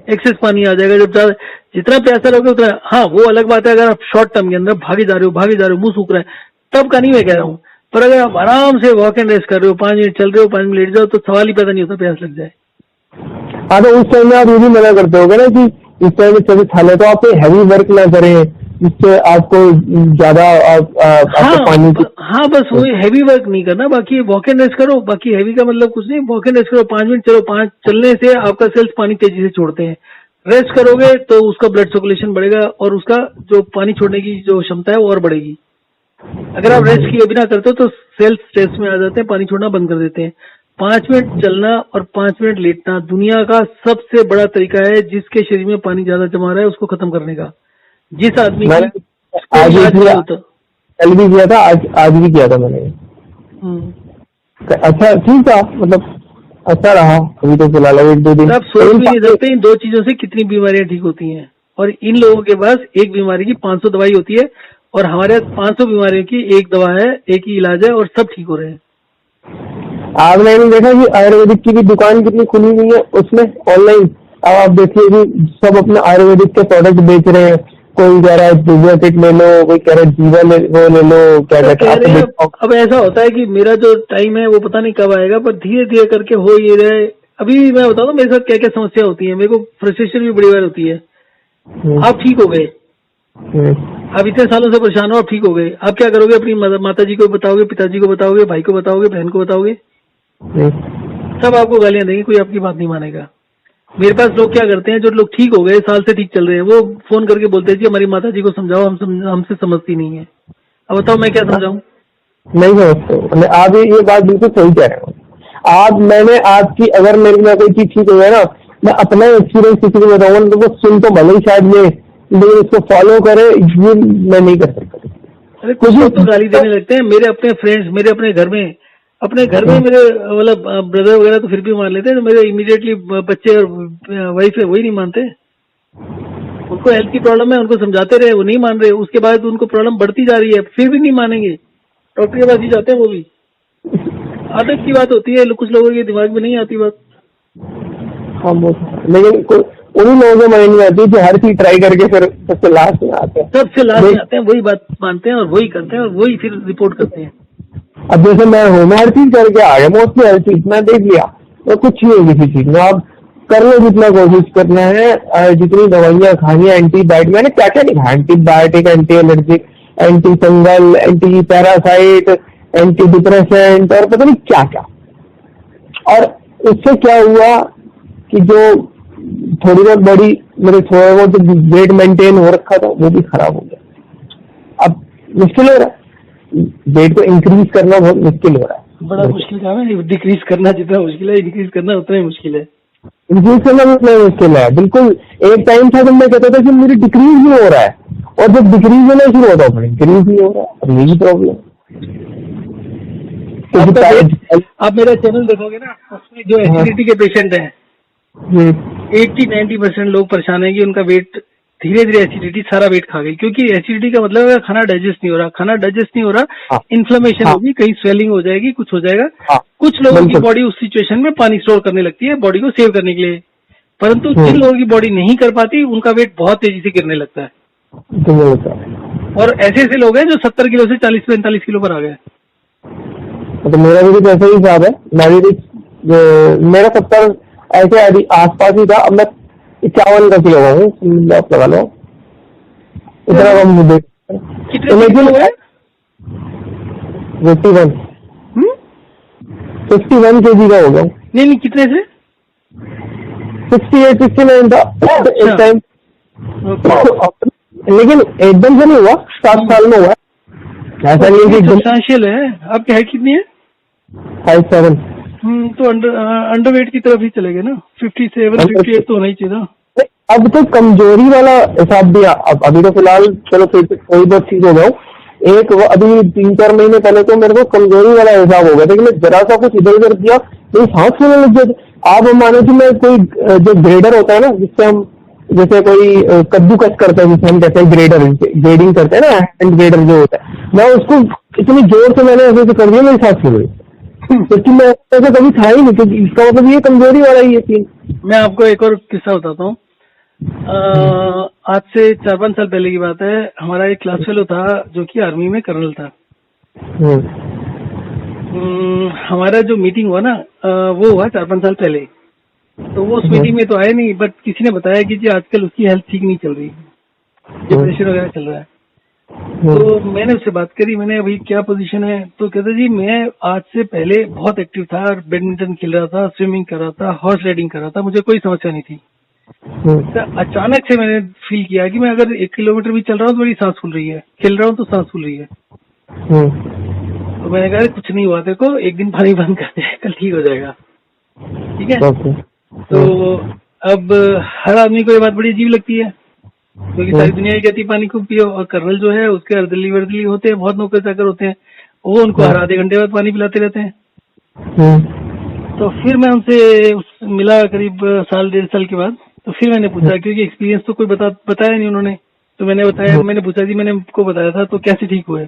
एक्सेस पानी आ जाएगा। जब ज्यादा जितना प्यासा रहोगे उतना, हाँ वो अलग बात है अगर आप शॉर्ट टर्म के अंदर भागे जा रहे हो, मुंह सूख रहा है, तब का नहीं मैं कह रहा हूँ। पर अगर आप आराम से वॉक एंड रेस्ट कर रहे हो, 5 मिनट चल रहे हो, 5 मिनट लेट जाओ, तो सवाल ही पैदा नहीं होता प्यास लग जाए। हाँ, तो उस टाइम में आप ये भी मना करते होगे ना कि इस टाइम में चलिए खा ले, तो आप हैवी वर्क ना करें जिससे आपको ज्यादा आपको पानी की। हाँ बस वही हैवी वर्क नहीं करना, बाकी वॉक एंड रेस्ट करो। बाकी हैवी का मतलब कुछ नहीं, वॉक एंड रेस्ट करो, 5 मिनट चलो। 5 चलने से आपका सेल्स पानी तेजी से छोड़ते हैं। रेस्ट करोगे तो उसका ब्लड सर्कुलेशन बढ़ेगा और उसका जो पानी छोड़ने की जो क्षमता है वो और बढ़ेगी। अगर आप रेस्ट किए बिना करते हो तो सेल्स स्ट्रेस में आ जाते हैं, पानी छोड़ना बंद कर देते हैं। 5 मिनट चलना और 5 मिनट लेटना दुनिया का सबसे बड़ा तरीका है जिसके शरीर में पानी ज्यादा जमा रहा है उसको खत्म करने का। जिस आदमी की आज कल भी किया था, आज भी किया था मैंने। अच्छा ठीक था, मतलब अच्छा रहा अभी तो फिलहाल 1-2 दिन। आप सोच भी नहीं सकते इन 2 चीजों से कितनी बीमारियां ठीक होती हैं, और इन लोगों के पास एक बीमारी की 500 दवाई होती है, और हमारे 500 बीमारियों की एक दवा है, एक ही इलाज है, और सब ठीक हो रहे हैं। आपने देखा कि आयुर्वेदिक की भी दुकान कितनी खुली हुई है उसमें ऑनलाइन। अब आप देखिए कि सब अपने आयुर्वेदिक के प्रोडक्ट बेच रहे हैं। कोई कह रहा है दिव्या किट ले लो, कोई कह रहा है जीवा ले लो, क्या कहते हैं। अब ऐसा होता है कि मेरा जो टाइम है वो पता नहीं कब आएगा, पर धीरे धीरे करके हो ये रहे। अभी मैं बताऊँ मेरे साथ क्या क्या समस्या होती है। मेरे को फ्रस्ट्रेशन भी बड़ी बार होती है। आप ठीक हो गए, आप इतने सालों से परेशान हो, आप ठीक हो गए, आप क्या करोगे? अपनी माता जी को बताओगे, पिताजी को बताओगे, भाई को बताओगे, बहन को बताओगे, सब आपको गालियां देंगे, कोई आपकी बात नहीं मानेगा। मेरे पास लोग क्या करते हैं, जो लोग ठीक हो गए, साल से ठीक चल रहे हैं, वो फोन करके बोलते हैं जी हमारी माता जी को समझाओ, हमसे समझती नहीं है। अब बताओ मैं क्या समझाऊं? नहीं समझते। आप ये बात बिल्कुल सही कह रहे हो। मैंने आपकी, अगर मेरे में कोई चीज ठीक हो गया ना, मैं अपना एक्सपीरियंस किसी को बताऊंगा तो वो सुन तो भले ही शायद ये, लेकिन इसको फॉलो करे ये मैं नहीं कर सकता। अरे कुछ लोग तो गाली देने लगते हैं। मेरे अपने फ्रेंड्स, मेरे अपने घर में मेरे मतलब ब्रदर वगैरह तो फिर भी मान लेते हैं, मेरे इमीडिएटली बच्चे और वाइफ है वही नहीं मानते। उनको हेल्थ की प्रॉब्लम है, उनको समझाते रहे, वो नहीं मान रहे। उसके बाद उनको प्रॉब्लम बढ़ती जा रही है, फिर भी नहीं मानेंगे, डॉक्टर के पास ही जाते हैं। वो भी आदत की बात होती है, कुछ लोगों के दिमाग में नहीं आती बात। हाँ लेकिन उन्हीं लोगों को माइंड में आती है जो हर चीज ट्राई करके फिर सबसे लास्ट में आते हैं। सबसे लास्ट में आते हैं, वही बात मानते हैं और वही करते हैं और वही फिर रिपोर्ट करते हैं। अब जैसे मैं हूँ, मैं हर चीज करके आ गया, मोस्टली हर चीज मैं देख लिया, तो कुछ नहीं है किसी चीज में। आप कर लो जितना कोशिश करना है, जितनी दवाइयाँ खानी है, एंटीबायोटिक, मैंने क्या क्या लिखा, antibiotic, anti allergic, anti fungal, anti parasite, anti depressant, और पता नहीं क्या क्या। और उससे क्या हुआ कि जो थोड़ी बहुत बड़ी मेरे थोड़ा बहुत वेट मेंटेन हो रखा था वो भी खराब हो गया। अब मुश्किल हो रहा है, वेट को इंक्रीज करना बहुत मुश्किल हो रहा है। बड़ा मुश्किल काम है। डिक्रीज करना जितना मुश्किल है, इंक्रीज करना उतना ही मुश्किल है। इंक्रीज करना भी उतना मुश्किल है, बिल्कुल। एक टाइम था जब मैं कहता था कि मेरी डिक्रीज भी हो रहा है, और जब डिक्रीज होना शुरू होता है इंक्रीज भी हो रहा है। अब यही प्रॉब्लम। आप मेरा चैनल देखोगे ना, उसमें जो एसिडिटी के पेशेंट हैं 80-90% लोग परेशान है कि उनका वेट धीरे धीरे एसिडिटी सारा वेट खा गई। क्योंकि एसिडिटी का मतलब है खाना डाइजेस्ट नहीं हो रहा, खाना डाइजेस्ट नहीं हो रहा, इन्फ्लेमेशन होगी, कहीं स्वेलिंग हो जाएगी, कुछ हो जाएगा। कुछ लोगों की बॉडी उस सिचुएशन में पानी स्टोर करने लगती है बॉडी को सेव करने के लिए, परंतु जिन लोगों की बॉडी नहीं कर पाती उनका वेट बहुत तेजी से गिरने लगता है। और ऐसे ऐसे लोग हैं जो 70 किलो से 40-45 किलो पर आ गए। तो मेरा भी कुछ ऐसा ही हिसाब है। मेरा 70 ऐसे आसपास ही था। अब मैं 51 का किलो हूँ, आप लगा लो इतना कम मुझे। लेकिन 51 kg का हो गया। नहीं कितने से? 68-69 था एक टाइम। लेकिन एकदम से नहीं हुआ, 7 साल में हुआ। ऐसा नहीं कि सब्सटेंशियल है। आपकी हाइट कितनी है? 5'7". तो अंडर वेट की तरफ ही चलेगा ना। 57-58 तो होना ही चाहिए ना। अब तो कमजोरी वाला हिसाब भी अभी तो फिलहाल चलो फिर कोई बहुत चीज हो जाऊँ। अभी 3-4 महीने पहले तो मेरे को कमजोरी वाला हिसाब हो गया था कि मैं जरा सा कुछ इधर उधर किया तो सांस लेने लग गया। आप मानो कि मैं कोई जो ग्रेडर होता है ना, जिससे हम जैसे कोई कद्दूकस करता है, जिसे हम कहते हैं ग्रेडर, ग्रेडिंग करते हैं ना, हैंड ग्रेडर जो होता है, मैं उसको इतनी जोर से मैंने ऐसे कर दिया, मेरी सांस फूल गई, क्योंकि मैं ऐसा कभी था ही नहीं, क्योंकि इसका मतलब ये कमजोरी वाला ही है। मैं आपको एक और किस्सा बताता हूँ। आज से 4-5 साल पहले की बात है। हमारा एक क्लास फेलो था जो कि आर्मी में कर्नल था। हमारा जो मीटिंग हुआ ना, वो हुआ 4-5 साल पहले। तो वो उस मीटिंग में तो आए नहीं, बट किसी ने बताया कि जी आजकल उसकी हेल्थ ठीक नहीं चल रही, डिप्रेशन वगैरह चल रहा है। तो मैंने उससे बात करी, मैंने अभी क्या पोजीशन है, तो कहता जी मैं आज से पहले बहुत एक्टिव था, बैडमिंटन खेल रहा था, स्विमिंग कर रहा था, हॉर्स राइडिंग कर रहा था, मुझे कोई समस्या नहीं थी। तो अचानक से मैंने फील किया कि मैं अगर 1 किलोमीटर भी चल रहा हूँ तो मेरी सांस फूल रही है, खेल रहा हूँ तो सांस फूल रही है। तो मैंने कहा कुछ नहीं हुआ, देखो एक दिन पानी बंद कर दे, कल ठीक हो जाएगा। ठीक है। तो अब हर आदमी को ये बात बड़ी अजीब लगती है, क्योंकि सारी दुनिया ही कहती है पानी खूब पियो, और कर्नल जो है उसके अर्दली वर्दली होते हैं, बहुत नौकर चाकर होते हैं, वो उनको हर आधे घंटे बाद पानी पिलाते रहते हैं। तो फिर मैं उनसे मिला करीब 1.5 साल के बाद। तो फिर मैंने पूछा, क्योंकि एक्सपीरियंस तो कोई बताया नहीं उन्होंने। तो मैंने बताया, मैंने पूछा जी मैंने आपको बताया था तो कैसे ठीक हुए?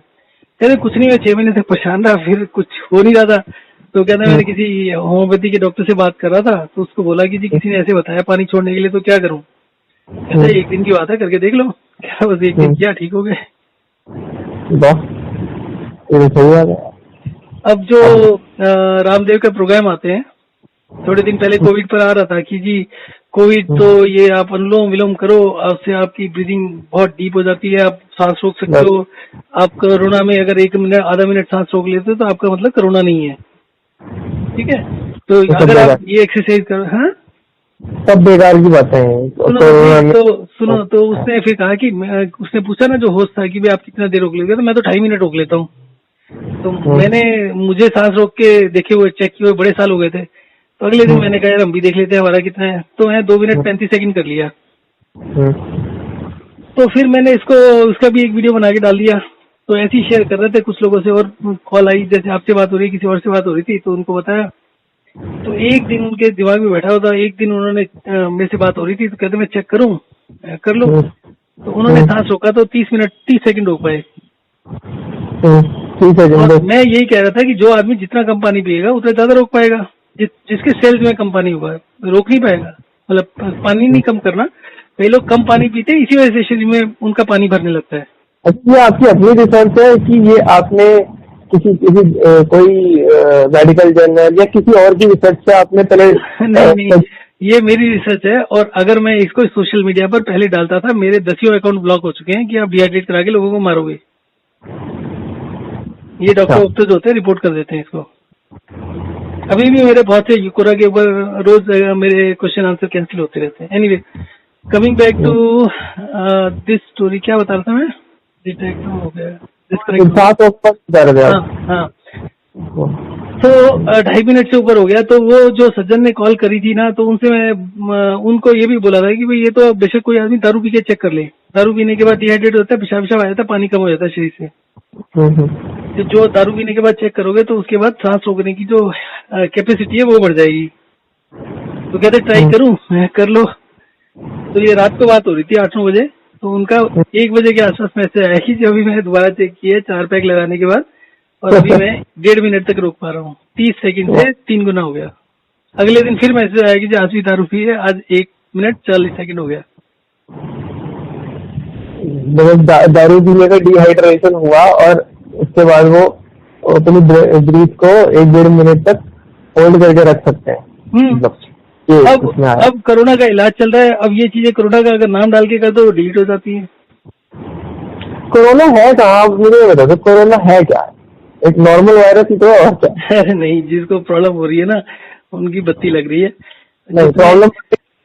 कहते कुछ नहीं, मैं 6 महीने से परेशान रहा, फिर कुछ हो नहीं रहा था। तो कहता मैंने किसी होम्योपैथी के डॉक्टर से बात कर रहा था, तो उसको बोला कि जी किसी ने ऐसे बताया पानी छोड़ने के लिए, तो क्या करूं? कहता 1 दिन की बात है, करके देख लो। क्या बस 1 दिन किया, ठीक हो गए। अब जो रामदेव का प्रोग्राम आते हैं, थोड़े दिन पहले कोविड पर आ रहा था कि जी कोविड तो ये आप अनुलोम विलोम करो, उससे आपकी ब्रीदिंग बहुत डीप हो जाती है, आप सांस रोक सकते हो। आप कोरोना में अगर 1 मिनट आधा मिनट सांस रोक लेते हो तो आपका मतलब कोरोना नहीं है। ठीक है। तो अगर आप ये एक्सरसाइज करो। हाँ, सब बेकार की बातें हैं। सुनो तो उसने फिर कहा कि उसने पूछा ना जो होस्ट था कि भाई आप कितना देर रोक लेते हो, तो मैं तो 2.5 मिनट रोक लेता हूँ। तो मुझे सांस रोक के देखे हुए, चेक किए हुए बड़े साल हो गए थे। तो अगले दिन मैंने कहा यार हम भी देख लेते हैं हमारा कितना है। तो मैं 2 मिनट 35 सेकंड कर लिया। तो फिर मैंने उसका भी एक वीडियो बना के डाल दिया। तो ऐसे ही शेयर कर रहे थे कुछ लोगों से, और कॉल आई, जैसे आपसे बात हो रही है, किसी और से बात हो रही थी, तो उनको बताया। तो एक दिन उनके दिमाग में बैठा होता, एक दिन उन्होंने मेरे से बात हो रही थी, तो कहते मैं चेक करूं, कर लो। तो उन्होंने सांस रोका तो 30 सेकंड रोक पाए। और मैं यही कह रहा था कि जो आदमी जितना कम पानी पिएगा उतना ज्यादा रोक पाएगा। जिसके सेल्स में कम पानी होगा रोक नहीं पाएगा। मतलब पानी नहीं कम करना, कई लोग कम पानी पीते हैं, इसी वजह से शरीर में उनका पानी भरने लगता है। अच्छा, ये आपकी अपनी रिसर्च है कि ये आपने किसी कोई मेडिकल जर्नल या किसी और की रिसर्च से आपने पहले? नहीं, ये मेरी रिसर्च है। और अगर मैं इसको सोशल मीडिया पर पहले डालता था, मेरे 10 अकाउंट ब्लॉक हो चुके हैं कि आप डिहाइड्रेट करा के लोगों को मारोगे। ये डॉक्टर जो होते हैं रिपोर्ट कर देते हैं इसको। अभी भी मेरे बहुत से कोरोना के ऊपर रोज मेरे क्वेश्चन आंसर कैंसिल होते रहते हैं। Anyway, coming back to this story, क्या बता रहा था मैं? डिटेक्ट हो गया, हाँ। तो 2.5 मिनट से ऊपर हो गया। तो वो जो सज्जन ने कॉल करी थी ना, तो उनसे मैं उनको ये भी बोला था कि भाई ये तो बेशक कोई आदमी दारू पी के चेक कर ले, दारू पीने के बाद डिहाइड्रेट होता है, पेशाब आ जाता है, पानी कम हो जाता है शरीर से। तो जो दारू पीने के बाद चेक करोगे तो उसके बाद सांस रोकने की जो कैपेसिटी है वो बढ़ जाएगी। तो कहते ट्राई करूं, कर लो। तो ये रात को बात हो रही थी 8-9 बजे। तो उनका 1 बजे के आसपास मैसेज आया कि जो अभी मैंने दोबारा चेक किया 4 पैक लगाने के बाद, और अभी मैं 1.5 मिनट तक रोक पा रहा हूँ। 30 सेकंड से 3 गुना हो गया। अगले दिन फिर मैसेज आया कि आज भी दारू पी है, आज 1 मिनट 40 सेकंड हो गया। दारू पीने का डिहाइड्रेशन हुआ और उसके बाद वो अपनी ब्रीथ को 1-1.5 मिनट तक होल्ड करके रख सकते हैं। अब कोरोना का इलाज चल रहा है। अब ये चीजें कोरोना का अगर नाम डाल के कर दो डिलीट हो जाती है। कोरोना है कहाँ, आप मुझे बता दो, कोरोना है क्या? एक नॉर्मल वायरस ही तो है, और क्या? नहीं, जिसको प्रॉब्लम हो रही है ना उनकी बत्ती लग रही है। नहीं, प्रॉब्लम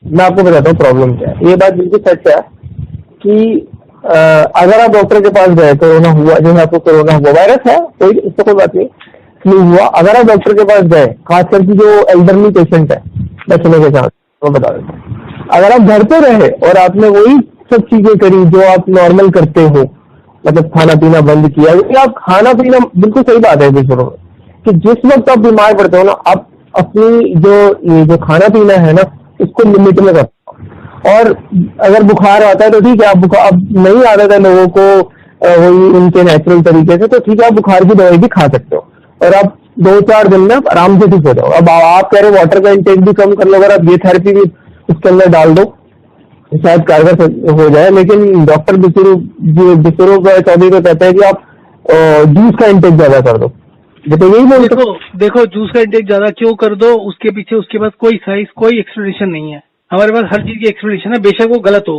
मैं आपको बताता हूँ प्रॉब्लम क्या है। ये बात बिल्कुल सच है कि अगर आप डॉक्टर के पास गए, कोरोना हुआ, जैसे आपको कोरोना हुआ, वायरस है कोई, इससे कोई बात नहीं, फ्लू हुआ, अगर आप डॉक्टर के पास गए, खास करके जो एल्डरली पेशेंट है बचने के साथ, मैं बता देता हूँ, अगर आप घर पे रहे और आपने वही सब चीजें करी जो आप नॉर्मल करते हो, मतलब खाना पीना बंद किया, या आप खाना पीना, बिल्कुल सही बात है कि जिस वक्त आप बीमार पड़ते हो ना, आप अपनी जो खाना पीना है ना, उसको लिमिट में रखो। और अगर बुखार आता है तो ठीक है, आप बुखार अब नहीं आता था लोगों को वही उनके नेचुरल तरीके से, तो ठीक है आप बुखार की दवाई भी खा सकते हो और आप 2-4 दिन में आप आराम से ठीक हो जाओ। अब आप कह रहे हो वाटर का इंटेक भी कम कर लो, अगर आप ये थेरेपी भी उसके अंदर डाल दो शायद कारगर हो जाए, लेकिन डॉक्टर बिसुरु चौधरी को कहते हैं कि आप जूस का इंटेक ज्यादा कर दो, ये तो यही बोलते। देखो देखो, जूस का इंटेक ज्यादा क्यों कर दो, उसके पीछे उसके पास कोई साइंस, कोई एक्सप्लेनेशन नहीं है। हमारे पास हर चीज की एक्सप्लेनेशन है, बेशक वो गलत हो।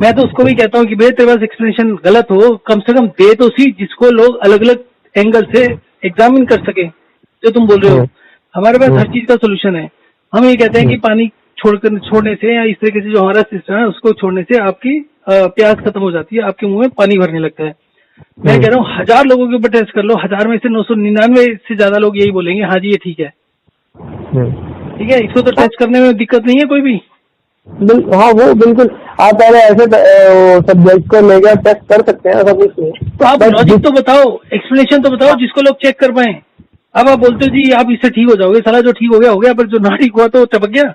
मैं तो उसको भी कहता हूँ कि भैया तेरे पास एक्सप्लेनेशन गलत हो, कम से कम दे तो सी, जिसको लोग अलग अलग एंगल से एग्जामिन कर सके। जो तुम बोल रहे हो, हमारे पास हर चीज का सोल्यूशन है। हम ये कहते हैं कि पानी छोड़ने से या इस तरीके से जो हमारा सिस्टम है उसको छोड़ने से आपकी प्यास खत्म हो जाती है, आपके मुंह में पानी भरने लगता है। मैं कह रहा हूँ 1000 लोगों के ऊपर टेस्ट कर लो, 1000 में से 999 से ज्यादा लोग यही बोलेंगे हाँ जी ये ठीक है। ठीक है, इसको तो टेस्ट करने में दिक्कत नहीं है कोई भी। हाँ वो बिल्कुल, आप पहले ऐसे सब्जेक्ट को लेकर टेस्ट कर सकते हैं, ऐसा कुछ नहीं। तो आप लॉजिक तो बताओ, एक्सप्लेनेशन तो बताओ जिसको लोग चेक कर पाए। अब आप बोलते हो जी आप इससे ठीक हो जाओगे, साला जो ठीक हो गया, पर जो ना ठीक हुआ तो टपक गया।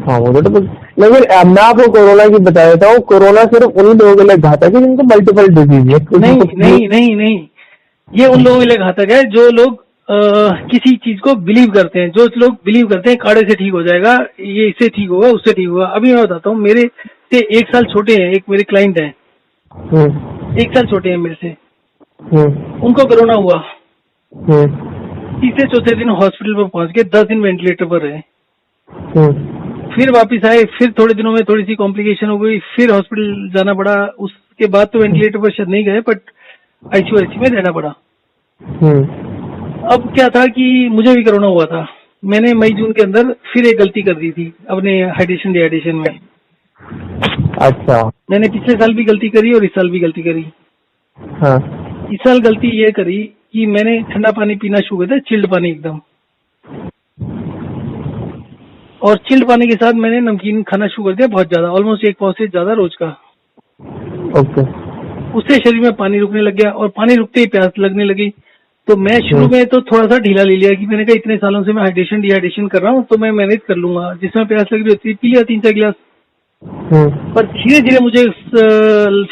हाँ वो तो लेकिन मैं आपको कोरोना की बता देता हूँ, कोरोना सिर्फ उन लोगों के लिए घातक है जिनको मल्टीपल डिजीज है। नहीं नहीं नहीं नहीं, ये उन लोगों के लिए घातक है जो लोग किसी चीज को बिलीव करते हैं, जो लोग बिलीव करते हैं काढ़े से ठीक हो जाएगा, ये इससे ठीक होगा, उससे ठीक होगा। अभी मैं बताता हूँ, मेरे से 1 साल छोटे हैं, एक मेरे क्लाइंट हैं, 1 साल छोटे हैं मेरे से। उनको कोरोना हुआ, तीसरे चौथे दिन हॉस्पिटल पर पहुंच के 10 दिन वेंटिलेटर पर रहे, फिर वापस आए, फिर थोड़े दिनों में थोड़ी सी कॉम्प्लिकेशन हो गई, फिर हॉस्पिटल जाना पड़ा। उसके बाद तो वेंटिलेटर पर शायद नहीं गए, बट आईसीयू में रहना पड़ा। अब क्या था कि मुझे भी कोरोना हुआ था। मैंने मई जून के अंदर फिर एक गलती कर दी थी अपने हाइड्रेशन डिहाइड्रेशन में। अच्छा, मैंने पिछले साल भी गलती करी और इस साल भी गलती करी। हाँ। इस साल गलती ये करी कि मैंने ठंडा पानी पीना शुरू कर दिया, चिल्ड पानी एकदम, और चिल्ड पानी के साथ मैंने नमकीन खाना शुरू कर दिया बहुत ज्यादा, ऑलमोस्ट 1 पाव से ज्यादा रोज का। ओके। उससे शरीर में पानी रुकने लग गया और पानी रुकते ही प्यास लगने लगी। तो मैं शुरू में तो थोड़ा सा ढीला ले लिया कि मैंने कहा इतने सालों से मैं हाइड्रेशन डिहाइड्रेशन कर रहा हूँ तो मैं मैनेज कर लूंगा, जिसमें प्यास लग रही होती है पी लिया 3-4 गिलास। पर धीरे धीरे मुझे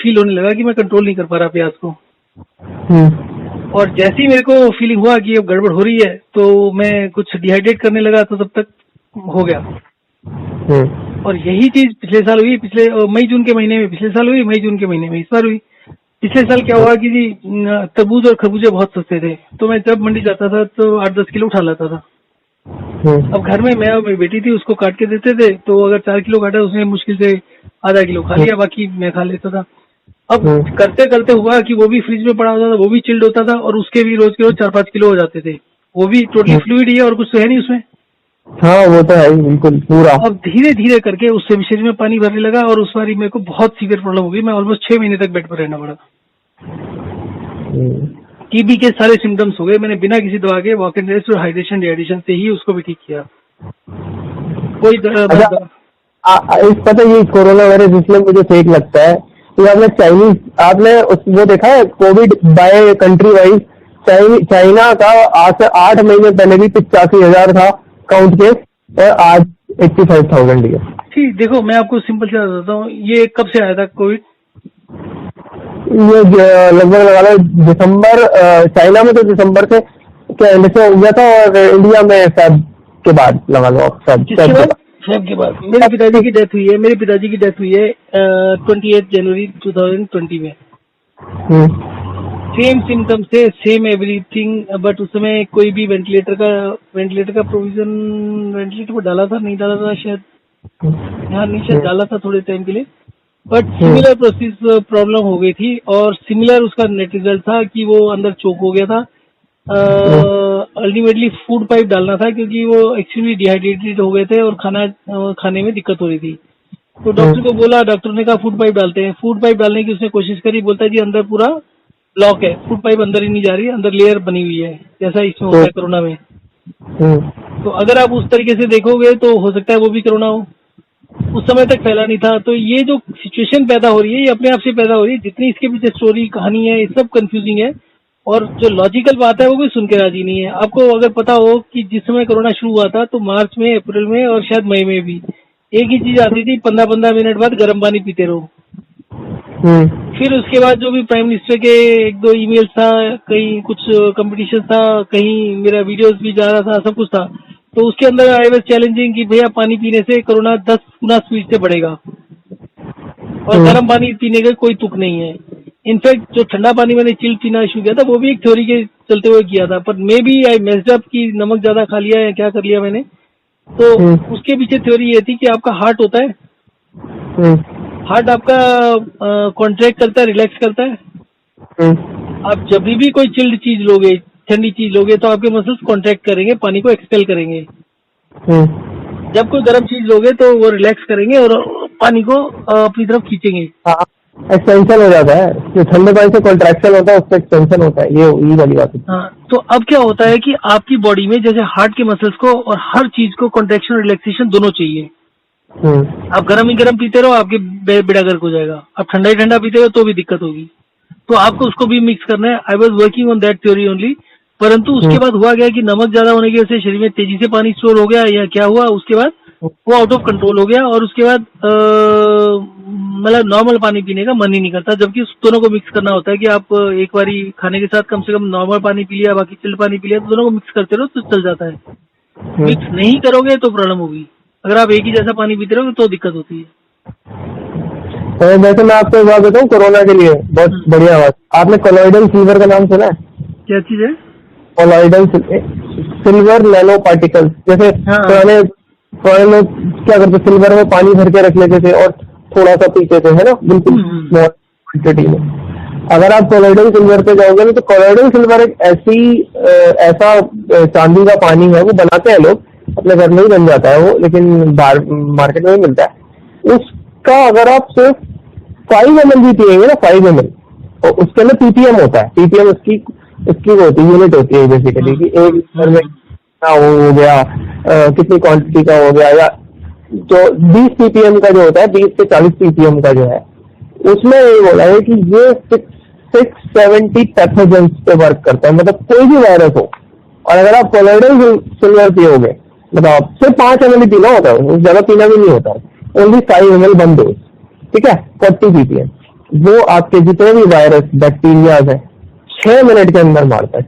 फील होने लगा कि मैं कंट्रोल नहीं कर पा रहा प्यास को। और जैसे ही मेरे को फीलिंग हुआ कि अब गड़बड़ हो रही है तो मैं कुछ डिहाइड्रेट करने लगा, तो तब तक हो गया। और यही चीज पिछले साल हुई, पिछले मई जून के महीने में पिछले साल हुई, मई जून के महीने में इस बार हुई। पिछले साल क्या हुआ कि जी तरबूज और खरबूजे बहुत सस्ते थे, तो मैं जब मंडी जाता था तो 8-10 किलो उठा लाता था। अब घर में मैं और मेरी बेटी थी, उसको काट के देते थे, तो अगर 4 किलो काटा उसने मुश्किल से आधा किलो खा लिया, बाकी मैं खा लेता था। अब करते करते हुआ कि वो भी फ्रिज में पड़ा होता था, वो भी चिल्ड होता था, और उसके भी रोज के रोज 4-5 किलो हो जाते थे। वो भी टोटली फ्लूइड ही है और कुछ तो है नहीं उसमें। हाँ वो तो है बिल्कुल पूरा। अब धीरे धीरे करके उससे भी शरीर में पानी भरने लगा और उस बार मेरे को बहुत सीवियर प्रॉब्लम हो गई। मैं ऑलमोस्ट 6 महीने तक बेड पर रहना पड़ा। टीबी के सारे सिम्टम्स हो गए। मैंने बिना किसी दवा के वॉक एंड रेस्ट और हाइड्रेशन डिहाइड्रेशन से ही उसको भी ठीक किया। कोई इस पता ये कोरोना वायरस इसलिए मुझे फेक लगता है कि आपने वो देखा है Covid by country wise, China का आज से 8 महीने पहले भी 85,000 था काउंट केस और आज 85,000 ही है। ठीक, देखो मैं आपको सिंपल से बताता हूँ, ये कब से आया था कोविड? ये लगभग लगा लो दिसंबर, चाइना में तो दिसंबर से क्या हो गया था और इंडिया में फेब के बाद लगा लो आप फेब के बाद। मेरे पिताजी की डेथ हुई है 28 जनवरी 2020 में। सेम सिम्टम से सेम एवरीथिंग, बट उस समय कोई भी वेंटिलेटर का प्रोविजन, वेंटिलेटर पर डाला था नहीं डाला था शायद, हाँ नहीं शायद डाला था थोड़े टाइम के लिए, बट सिमिलर प्रोसेस प्रॉब्लम हो गई थी और सिमिलर उसका नेट रिजल्ट था कि वो अंदर चोक हो गया था। अल्टीमेटली फूड पाइप डालना था क्योंकि वो एक्चुअली डिहाइड्रेटेड हो गए थे और खाने में दिक्कत हो रही थी। तो डॉक्टर को बोला, डॉक्टर ने कहा फूड पाइप डालते हैं। फूड पाइप डालने की उसने कोशिश करी, बोलता है जी अंदर पूरा ब्लॉक है, फूड पाइप अंदर ही नहीं जा रही है, अंदर लेयर बनी हुई है, जैसा इसमें होता है कोरोना में। तो अगर आप उस तरीके से देखोगे तो हो सकता है वो भी कोरोना हो। उस समय तक फैला नहीं था। तो ये जो सिचुएशन पैदा हो रही है ये अपने आप से पैदा हो रही है। जितनी इसके पीछे स्टोरी कहानी है ये सब कंफ्यूजिंग है और जो लॉजिकल बात है वो कोई सुन के राजी नहीं है। आपको अगर पता हो कि जिस समय कोरोना शुरू हुआ था तो मार्च में, अप्रैल में और शायद मई में भी एक ही चीज आती थी, 15-15 मिनट बाद गर्म पानी पीते रहो। फिर उसके बाद जो भी प्राइम मिनिस्टर के 1-2 ईमेल था, कहीं कुछ कंपटीशन था, कहीं मेरा वीडियोस भी जा रहा था, सब कुछ था, तो उसके अंदर आई वाज चैलेंजिंग कि भैया पानी पीने से कोरोना 10 गुना स्पीड से बढ़ेगा और गर्म पानी पीने का कोई तुक नहीं है। इनफैक्ट जो ठंडा पानी मैंने चिल पीना शुरू किया था वो भी एक थ्योरी के चलते हुए किया था, पर maybe I messed up कि नमक ज्यादा खा लिया या क्या कर लिया मैंने। तो उसके पीछे थ्योरी ये थी कि आपका हार्ट होता है, हार्ट आपका कॉन्ट्रैक्ट करता है, रिलैक्स करता है। आप जब भी कोई चिल्ड चीज लोगे, ठंडी चीज लोगे, तो आपके मसल्स कॉन्ट्रैक्ट करेंगे, पानी को एक्सपेल करेंगे। जब कोई गर्म चीज लोगे तो वो रिलैक्स करेंगे और पानी को अपनी तरफ खींचेंगे। एक्सटेंशन हो जाता है, जो ठंडे पानी से कॉन्ट्रैक्शन होता है उससे एक्सटेंशन होता है, ये वाली बात है। हाँ, तो अब क्या होता है कि आपकी बॉडी में जैसे हार्ट के मसल्स को और हर चीज को कॉन्ट्रैक्शन और रिलैक्सेशन दोनों चाहिए। आप गर्म ही गर्म पीते रहो, आपके बेड़ा गर्क हो जाएगा। आप ठंडा ही ठंडा पीते रहो तो भी दिक्कत होगी। तो आपको उसको भी मिक्स करना है। I was working on that theory only, परंतु उसके बाद हुआ क्या कि नमक ज्यादा होने की वजह से शरीर में तेजी से पानी स्टोर हो गया या क्या हुआ, उसके बाद वो आउट ऑफ कंट्रोल हो गया और उसके बाद मतलब नॉर्मल पानी पीने का मन ही नहीं करता। जबकि उस दोनों को मिक्स करना होता है कि आप एक बारी खाने के साथ कम से कम नॉर्मल पानी पी लिया, बाकी चिल्ड पानी पी लिया, तो दोनों को मिक्स करते रहो तो चल जाता है। मिक्स नहीं करोगे तो प्रॉब्लम होगी। अगर आप एक ही जैसा पानी पीते रहोगे तो दिक्कत होती है। तो वैसे मैं आपको एक बात बताऊँ, कोरोना के लिए बहुत बढ़िया बात, आपने कोलॉइडल सिल्वर का नाम सुना है? क्या चीज है? Colloidal silver nano particles. जैसे पुराने लोग क्या करते, सिल्वर में पानी भर के रख लेते थे और थोड़ा सा पीते थे, है ना, बिल्कुल स्मॉल क्वांटिटी में। अगर आप कोलॉइडल सिल्वर पे जाओगे ना, तो कोलॉइडल सिल्वर एक ऐसा चांदी का पानी है, वो बनाते हैं लोग, अपने घर में ही बन जाता है वो, लेकिन मार्केट में ही मिलता है। उसका अगर आप सिर्फ 5 ml भी पिएंगे ना, 5 ml, और उसके अंदर ppm होता है। ppm उसकी होती है, यूनिट होती है बेसिकली, कि एक लीटर में कितना हो गया, कितनी क्वांटिटी का हो गया, या जो 20 ppm का जो होता है, 20 से 40 ppm का जो है, उसमें ये बोला है कि ये 670 पैथोजेंस पे वर्क करता है, मतलब कोई भी वायरस हो। और अगर आप कोलॉइडल सिल्वर पियोगे, मतलब सिर्फ 5 ml पीना होता है, ज्यादा पीना भी नहीं होता है, ओनली 5 ml वन डोज, ठीक है, 40 ppm, वो आपके जितने भी वायरस बैक्टीरियाज है 6 मिनट के अंदर मारता है।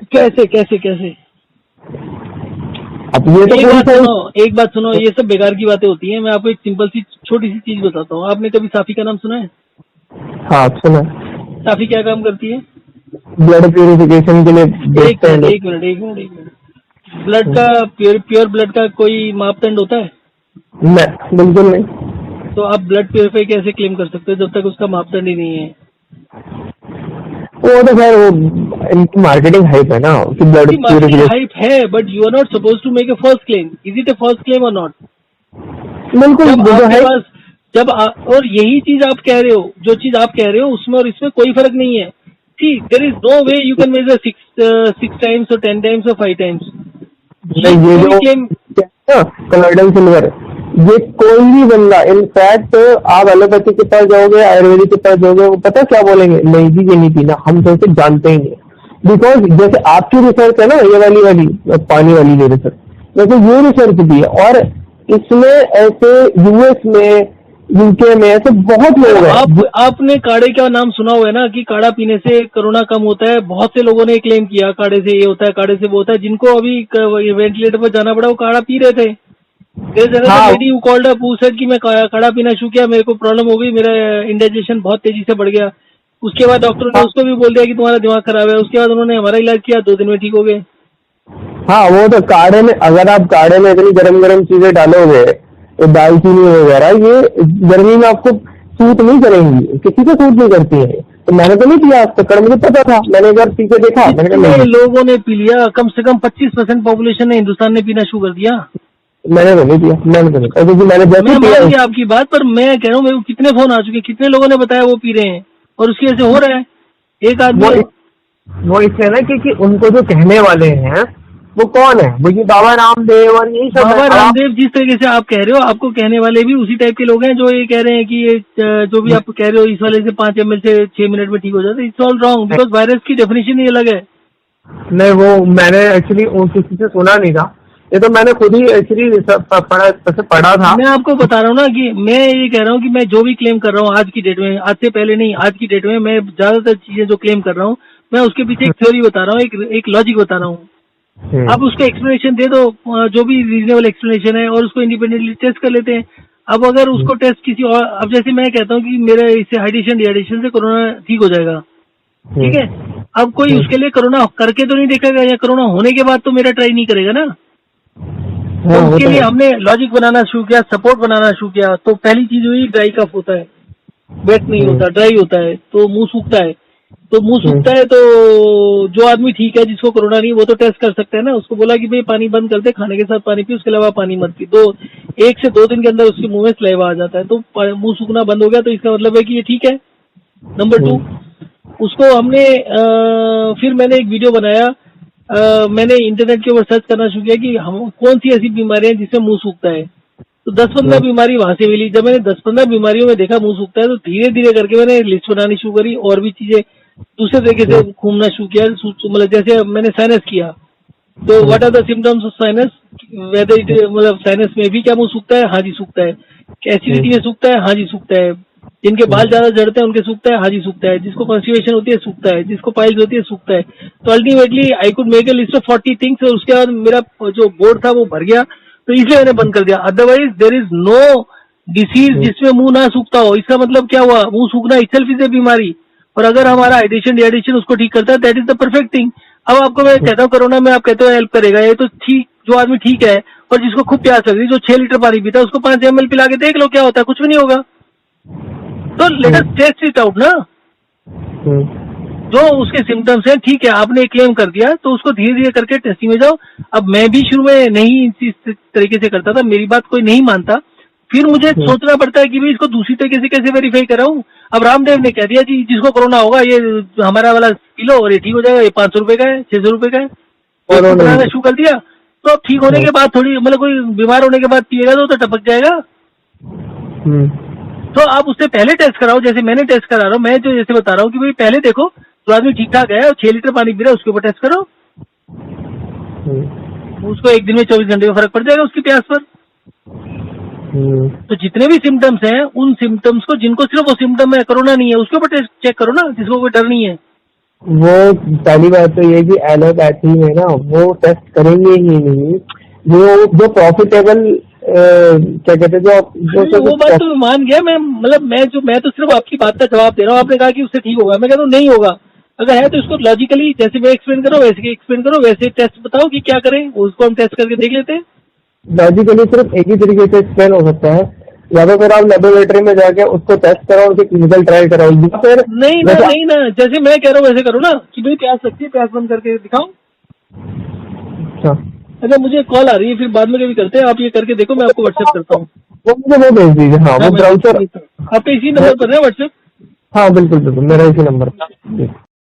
कैसे? अब ये तो एक बात सुनो, ये सब बेकार की बातें होती हैं। मैं आपको एक सिंपल सी छोटी सी चीज बताता हूँ। आपने कभी साफी का नाम सुना है? हाँ सुना। साफी क्या काम करती है? ब्लड प्यूरिफिकेशन के लिए देखते हैं। एक मिनट। ब्लड का प्योर ब्लड का कोई मापदंड होता है? नहीं, बिल्कुल नहीं। तो आप ब्लड प्योरीफाई कैसे क्लेम कर सकते हो जब तक उसका मापदंड ही नहीं है? वो तो खैर वो इनकी मार्केटिंग हाइप है ना, कि ब्लड प्यूरिफिकेशन हाइप है, but you are not suppose to make a false claim. Is it a false claim और नॉट? बिल्कुल। और यही चीज आप कह रहे हो, जो चीज आप कह रहे हो उसमें और इसमें कोई फर्क नहीं है। See there is no way you can measure 6 times और 10 टाइम्स और 5 टाइम्स। ये जो कोलॉइडल सिल्वर, ये कोई भी बंदा, इनफैक्ट आप एलोपैथी के पास जाओगे, आयुर्वेदिक के पास जाओगे, वो पता क्या बोलेंगे, नहीं जी ये नहीं पीना, हम तो इसे जानते ही नहीं। बिकॉज जैसे आपकी रिसर्च है ना, ये वाली पानी वाली जो रिसर्च, वैसे ये रिसर्च भी है, और इसमें ऐसे यूएस में, यूके में ऐसे बहुत लोग हैं। आपने काढ़े का नाम सुना हुआ है ना, कि काढ़ा पीने से कोरोना कम होता है। बहुत से लोगों ने क्लेम किया काढ़े से ये होता है, काढ़े से वो होता है। जिनको अभी वेंटिलेटर पर जाना पड़ा वो काढ़ा पी रहे थे। लेडी हु कॉल्ड अप, कि मैं काढ़ा पीना शुरू किया, मेरे को प्रॉब्लम हो गई, मेरा इंडाइजेशन बहुत तेजी से बढ़ गया। उसके बाद डॉक्टर ने उसको भी बोल दिया कि तुम्हारा दिमाग खराब है। उसके बाद उन्होंने हमारा इलाज किया, 2 दिन में ठीक हो गए। हाँ, वो तो काढ़े में, अगर आप काढ़े में इतनी गरम चीजें डालोगे, तो दालचीनी वगैरह, ये गर्मी में आपको सूट नहीं करेंगी, किसी को सूट नहीं करती है। तो मैंने तो नहीं पिया आज तक, मुझे पता था, मैंने एक बार पी के देखा, मैंने कहा नहीं। लोगों ने पी लिया, कम से कम 25% पॉपुलेशन ने हिंदुस्तान ने पीना शुरू कर दिया। मैंने तो नहीं पिया, क्योंकि मैंने जैसे पिया आपकी बात, पर मैं कह रहा हूँ, मेरे को कितने फोन आ चुके, कितने लोगों ने बताया वो पी रहे हैं और उसकी वजह से हो रहा है। एक आदमी वो इसलिए ना, क्योंकि उनको जो कहने वाले हैं वो कौन है, वो ये बाबा रामदेव और यही सब। बाबा रामदेव जिस तरीके से आप कह रहे हो, आपको कहने वाले भी उसी टाइप के लोग हैं जो ये कह रहे हैं कि ये जो भी आप कह रहे हो इस वाले से 5 ml से 6 मिनट में ठीक हो जाता है। It's all wrong, because virus की डेफिनेशन ही अलग है। नहीं, वो मैंने एक्चुअली किसी से सुना नहीं था, ये तो मैंने खुद ही एक्चुअली पढ़ा था। मैं आपको बता रहा हूँ ना कि मैं ये कह रहा हूँ कि मैं जो भी क्लेम कर रहा हूँ आज की डेट में, आज से पहले नहीं, आज की डेट में मैं ज्यादातर चीजें जो क्लेम कर रहा हूँ, मैं उसके पीछे एक थ्योरी बता रहा हूँ, एक लॉजिक बता रहा हूँ। आप उसका एक्सप्लेनेशन दे दो, जो भी रीजनेबल एक्सप्लेनेशन है, और उसको इंडिपेंडेंटली टेस्ट कर लेते हैं। अब अगर उसको टेस्ट किसी और, अब जैसे मैं कहता हूँ कि मेरा इससे हाइड्रेशन डिहाइड्रेशन से कोरोना ठीक हो जाएगा, ठीक है। अब कोई उसके लिए कोरोना करके तो नहीं देखेगा, या कोरोना होने के बाद तो मेरा ट्राई नहीं करेगा ना। तो उसके लिए हमने लॉजिक बनाना शुरू किया, सपोर्ट बनाना शुरू किया। तो पहली चीज हुई, ड्राई कफ होता है, वेट नहीं होता, ड्राई होता है, तो मुंह सूखता है। तो मुंह सूखता है तो जो आदमी ठीक है, जिसको कोरोना नहीं, वो तो टेस्ट कर सकता है ना। उसको बोला कि भाई पानी बंद कर दे, खाने के साथ पानी पी, उसके अलावा पानी मत पी। 1 से 2 दिन के अंदर उसके मुंह में सलाइवा आ जाता है, तो मुंह सूखना बंद हो गया, तो इसका मतलब है कि ये ठीक है। नंबर 2, उसको हमने फिर मैंने एक वीडियो बनाया, मैंने इंटरनेट के ऊपर सर्च करना शुरू किया कि हम कौन सी ऐसी बीमारियां हैं जिससे मुंह सूखता है। तो 10-15 बीमारी वहां से मिली। जब मैंने 10-15 बीमारियों में देखा मुंह सूखता है, तो धीरे धीरे करके मैंने लिस्ट बनानी शुरू करी, और भी चीजें दूसरे तरीके से घूमना शुरू किया। मतलब जैसे मैंने साइनस किया, तो what are the symptoms of sinus, whether it, मतलब साइनस में भी क्या मुंह सूखता है? हाँ जी सूखता है। एसिडिटी में सूखता है? हाँ जी सूखता है। जिनके बाल ज्यादा झड़ते हैं उनके सूखता है? हाँ जी सूखता है। जिसको कॉन्स्टिपेशन होती है सूखता है। जिसको पाइल्स होती है सूखता है। तो ultimately I could make a list of 40 things, और उसके बाद मेरा जो बोर्ड था वो भर गया, तो इसलिए मैंने बंद कर दिया। Otherwise there is no disease जिसमें मुंह ना सूखता हो। इसका मतलब क्या हुआ? मुंह सूखना इटसेल्फ इज ए बीमारी, और अगर हमारा हाइड्रेशन डिहाइड्रेशन उसको ठीक करता है, that is the perfect thing. अब आपको मैं कहता हूँ कोरोना में आप कहते हो हेल्प करेगा, ये तो ठीक, जो आदमी ठीक है और जिसको खूब प्यास लग रही, जो 6 लीटर पानी पीता है, उसको 5 ml पिला के देख लो क्या होता है, कुछ भी नहीं होगा। तो let us test it out ना। जो उसके सिम्टम्स हैं, ठीक है, आपने क्लेम कर दिया, तो उसको धीरे धीरे करके टेस्टिंग में जाओ। अब मैं भी शुरू में नहीं इस तरीके से करता था, मेरी बात कोई नहीं मानता, फिर मुझे सोचना पड़ता है कि भाई इसको दूसरी तरीके से कैसे वेरीफाई कराऊं। अब रामदेव ने कह दिया जी जिसको कोरोना होगा ये हमारा वाला पी लो और ये ठीक हो जाएगा, ये 500 रुपए का है, 600 रुपए का है, और बनाना शुरू कर दिया। तो अब ठीक होने के बाद थोड़ी, मतलब कोई बीमार होने के बाद पिएगा तो टपक जाएगा। तो आप उससे पहले टेस्ट कराओ, जैसे मैंने टेस्ट करा रहा हूँ। मैं जो जैसे बता रहा हूँ कि भाई पहले देखो जो आदमी ठीक ठाक है और 6 लीटर पानी पी रहा है, उसके ऊपर टेस्ट करो। उसको एक दिन में 24 घंटे में फर्क पड़ जाएगा उसकी प्यास पर। तो जितने भी सिम्टम्स हैं, उन सिम्टम्स को, जिनको सिर्फ वो सिम्टम है, कोरोना नहीं है, उसके ऊपर टेस्ट चेक करो ना, जिसको कोई डर नहीं है। वो पहली बात तो ये कि एलोपैथी में ना वो टेस्ट करेंगे ही नहीं। जो प्रॉफिटेबल क्या कहते हैं, जो वो बात तो मान गया मैं, मतलब मैं तो सिर्फ आपकी बात का जवाब दे रहा हूँ। आपने कहा कि उससे ठीक होगा, मैं कहता हूँ नहीं होगा। अगर है तो इसको लॉजिकली, जैसे मैं एक्सप्लेन करो वैसे एक्सप्लेन करो, वैसे टेस्ट बताओ कि क्या करें, उसको हम टेस्ट करके देख लेते हैं। लॉजिकली सिर्फ एक ही तरीके से एक्सप्लेन हो सकता है, या तो फिर आप लेबोरेटरी में जाके उसको टेस्ट कराओ, उसके क्लिनिकल ट्रायल कराओ, या फिर नहीं ना, जैसे मैं कह रहा हूँ वैसे करो ना, कि भाई प्यास लगती है, प्यास बंद करके दिखाओ। अच्छा मुझे कॉल आ रही है, फिर बाद में कभी करते हैं। आप ये करके देखो, मैं आपको व्हाट्सएप करता हूँ। वो मुझे वो भेज दीजिए। हाँ, वो ब्राउजर आपके इसी नंबर पर है व्हाट्सएप? हाँ बिल्कुल बिल्कुल, मेरा इसी नंबर पर।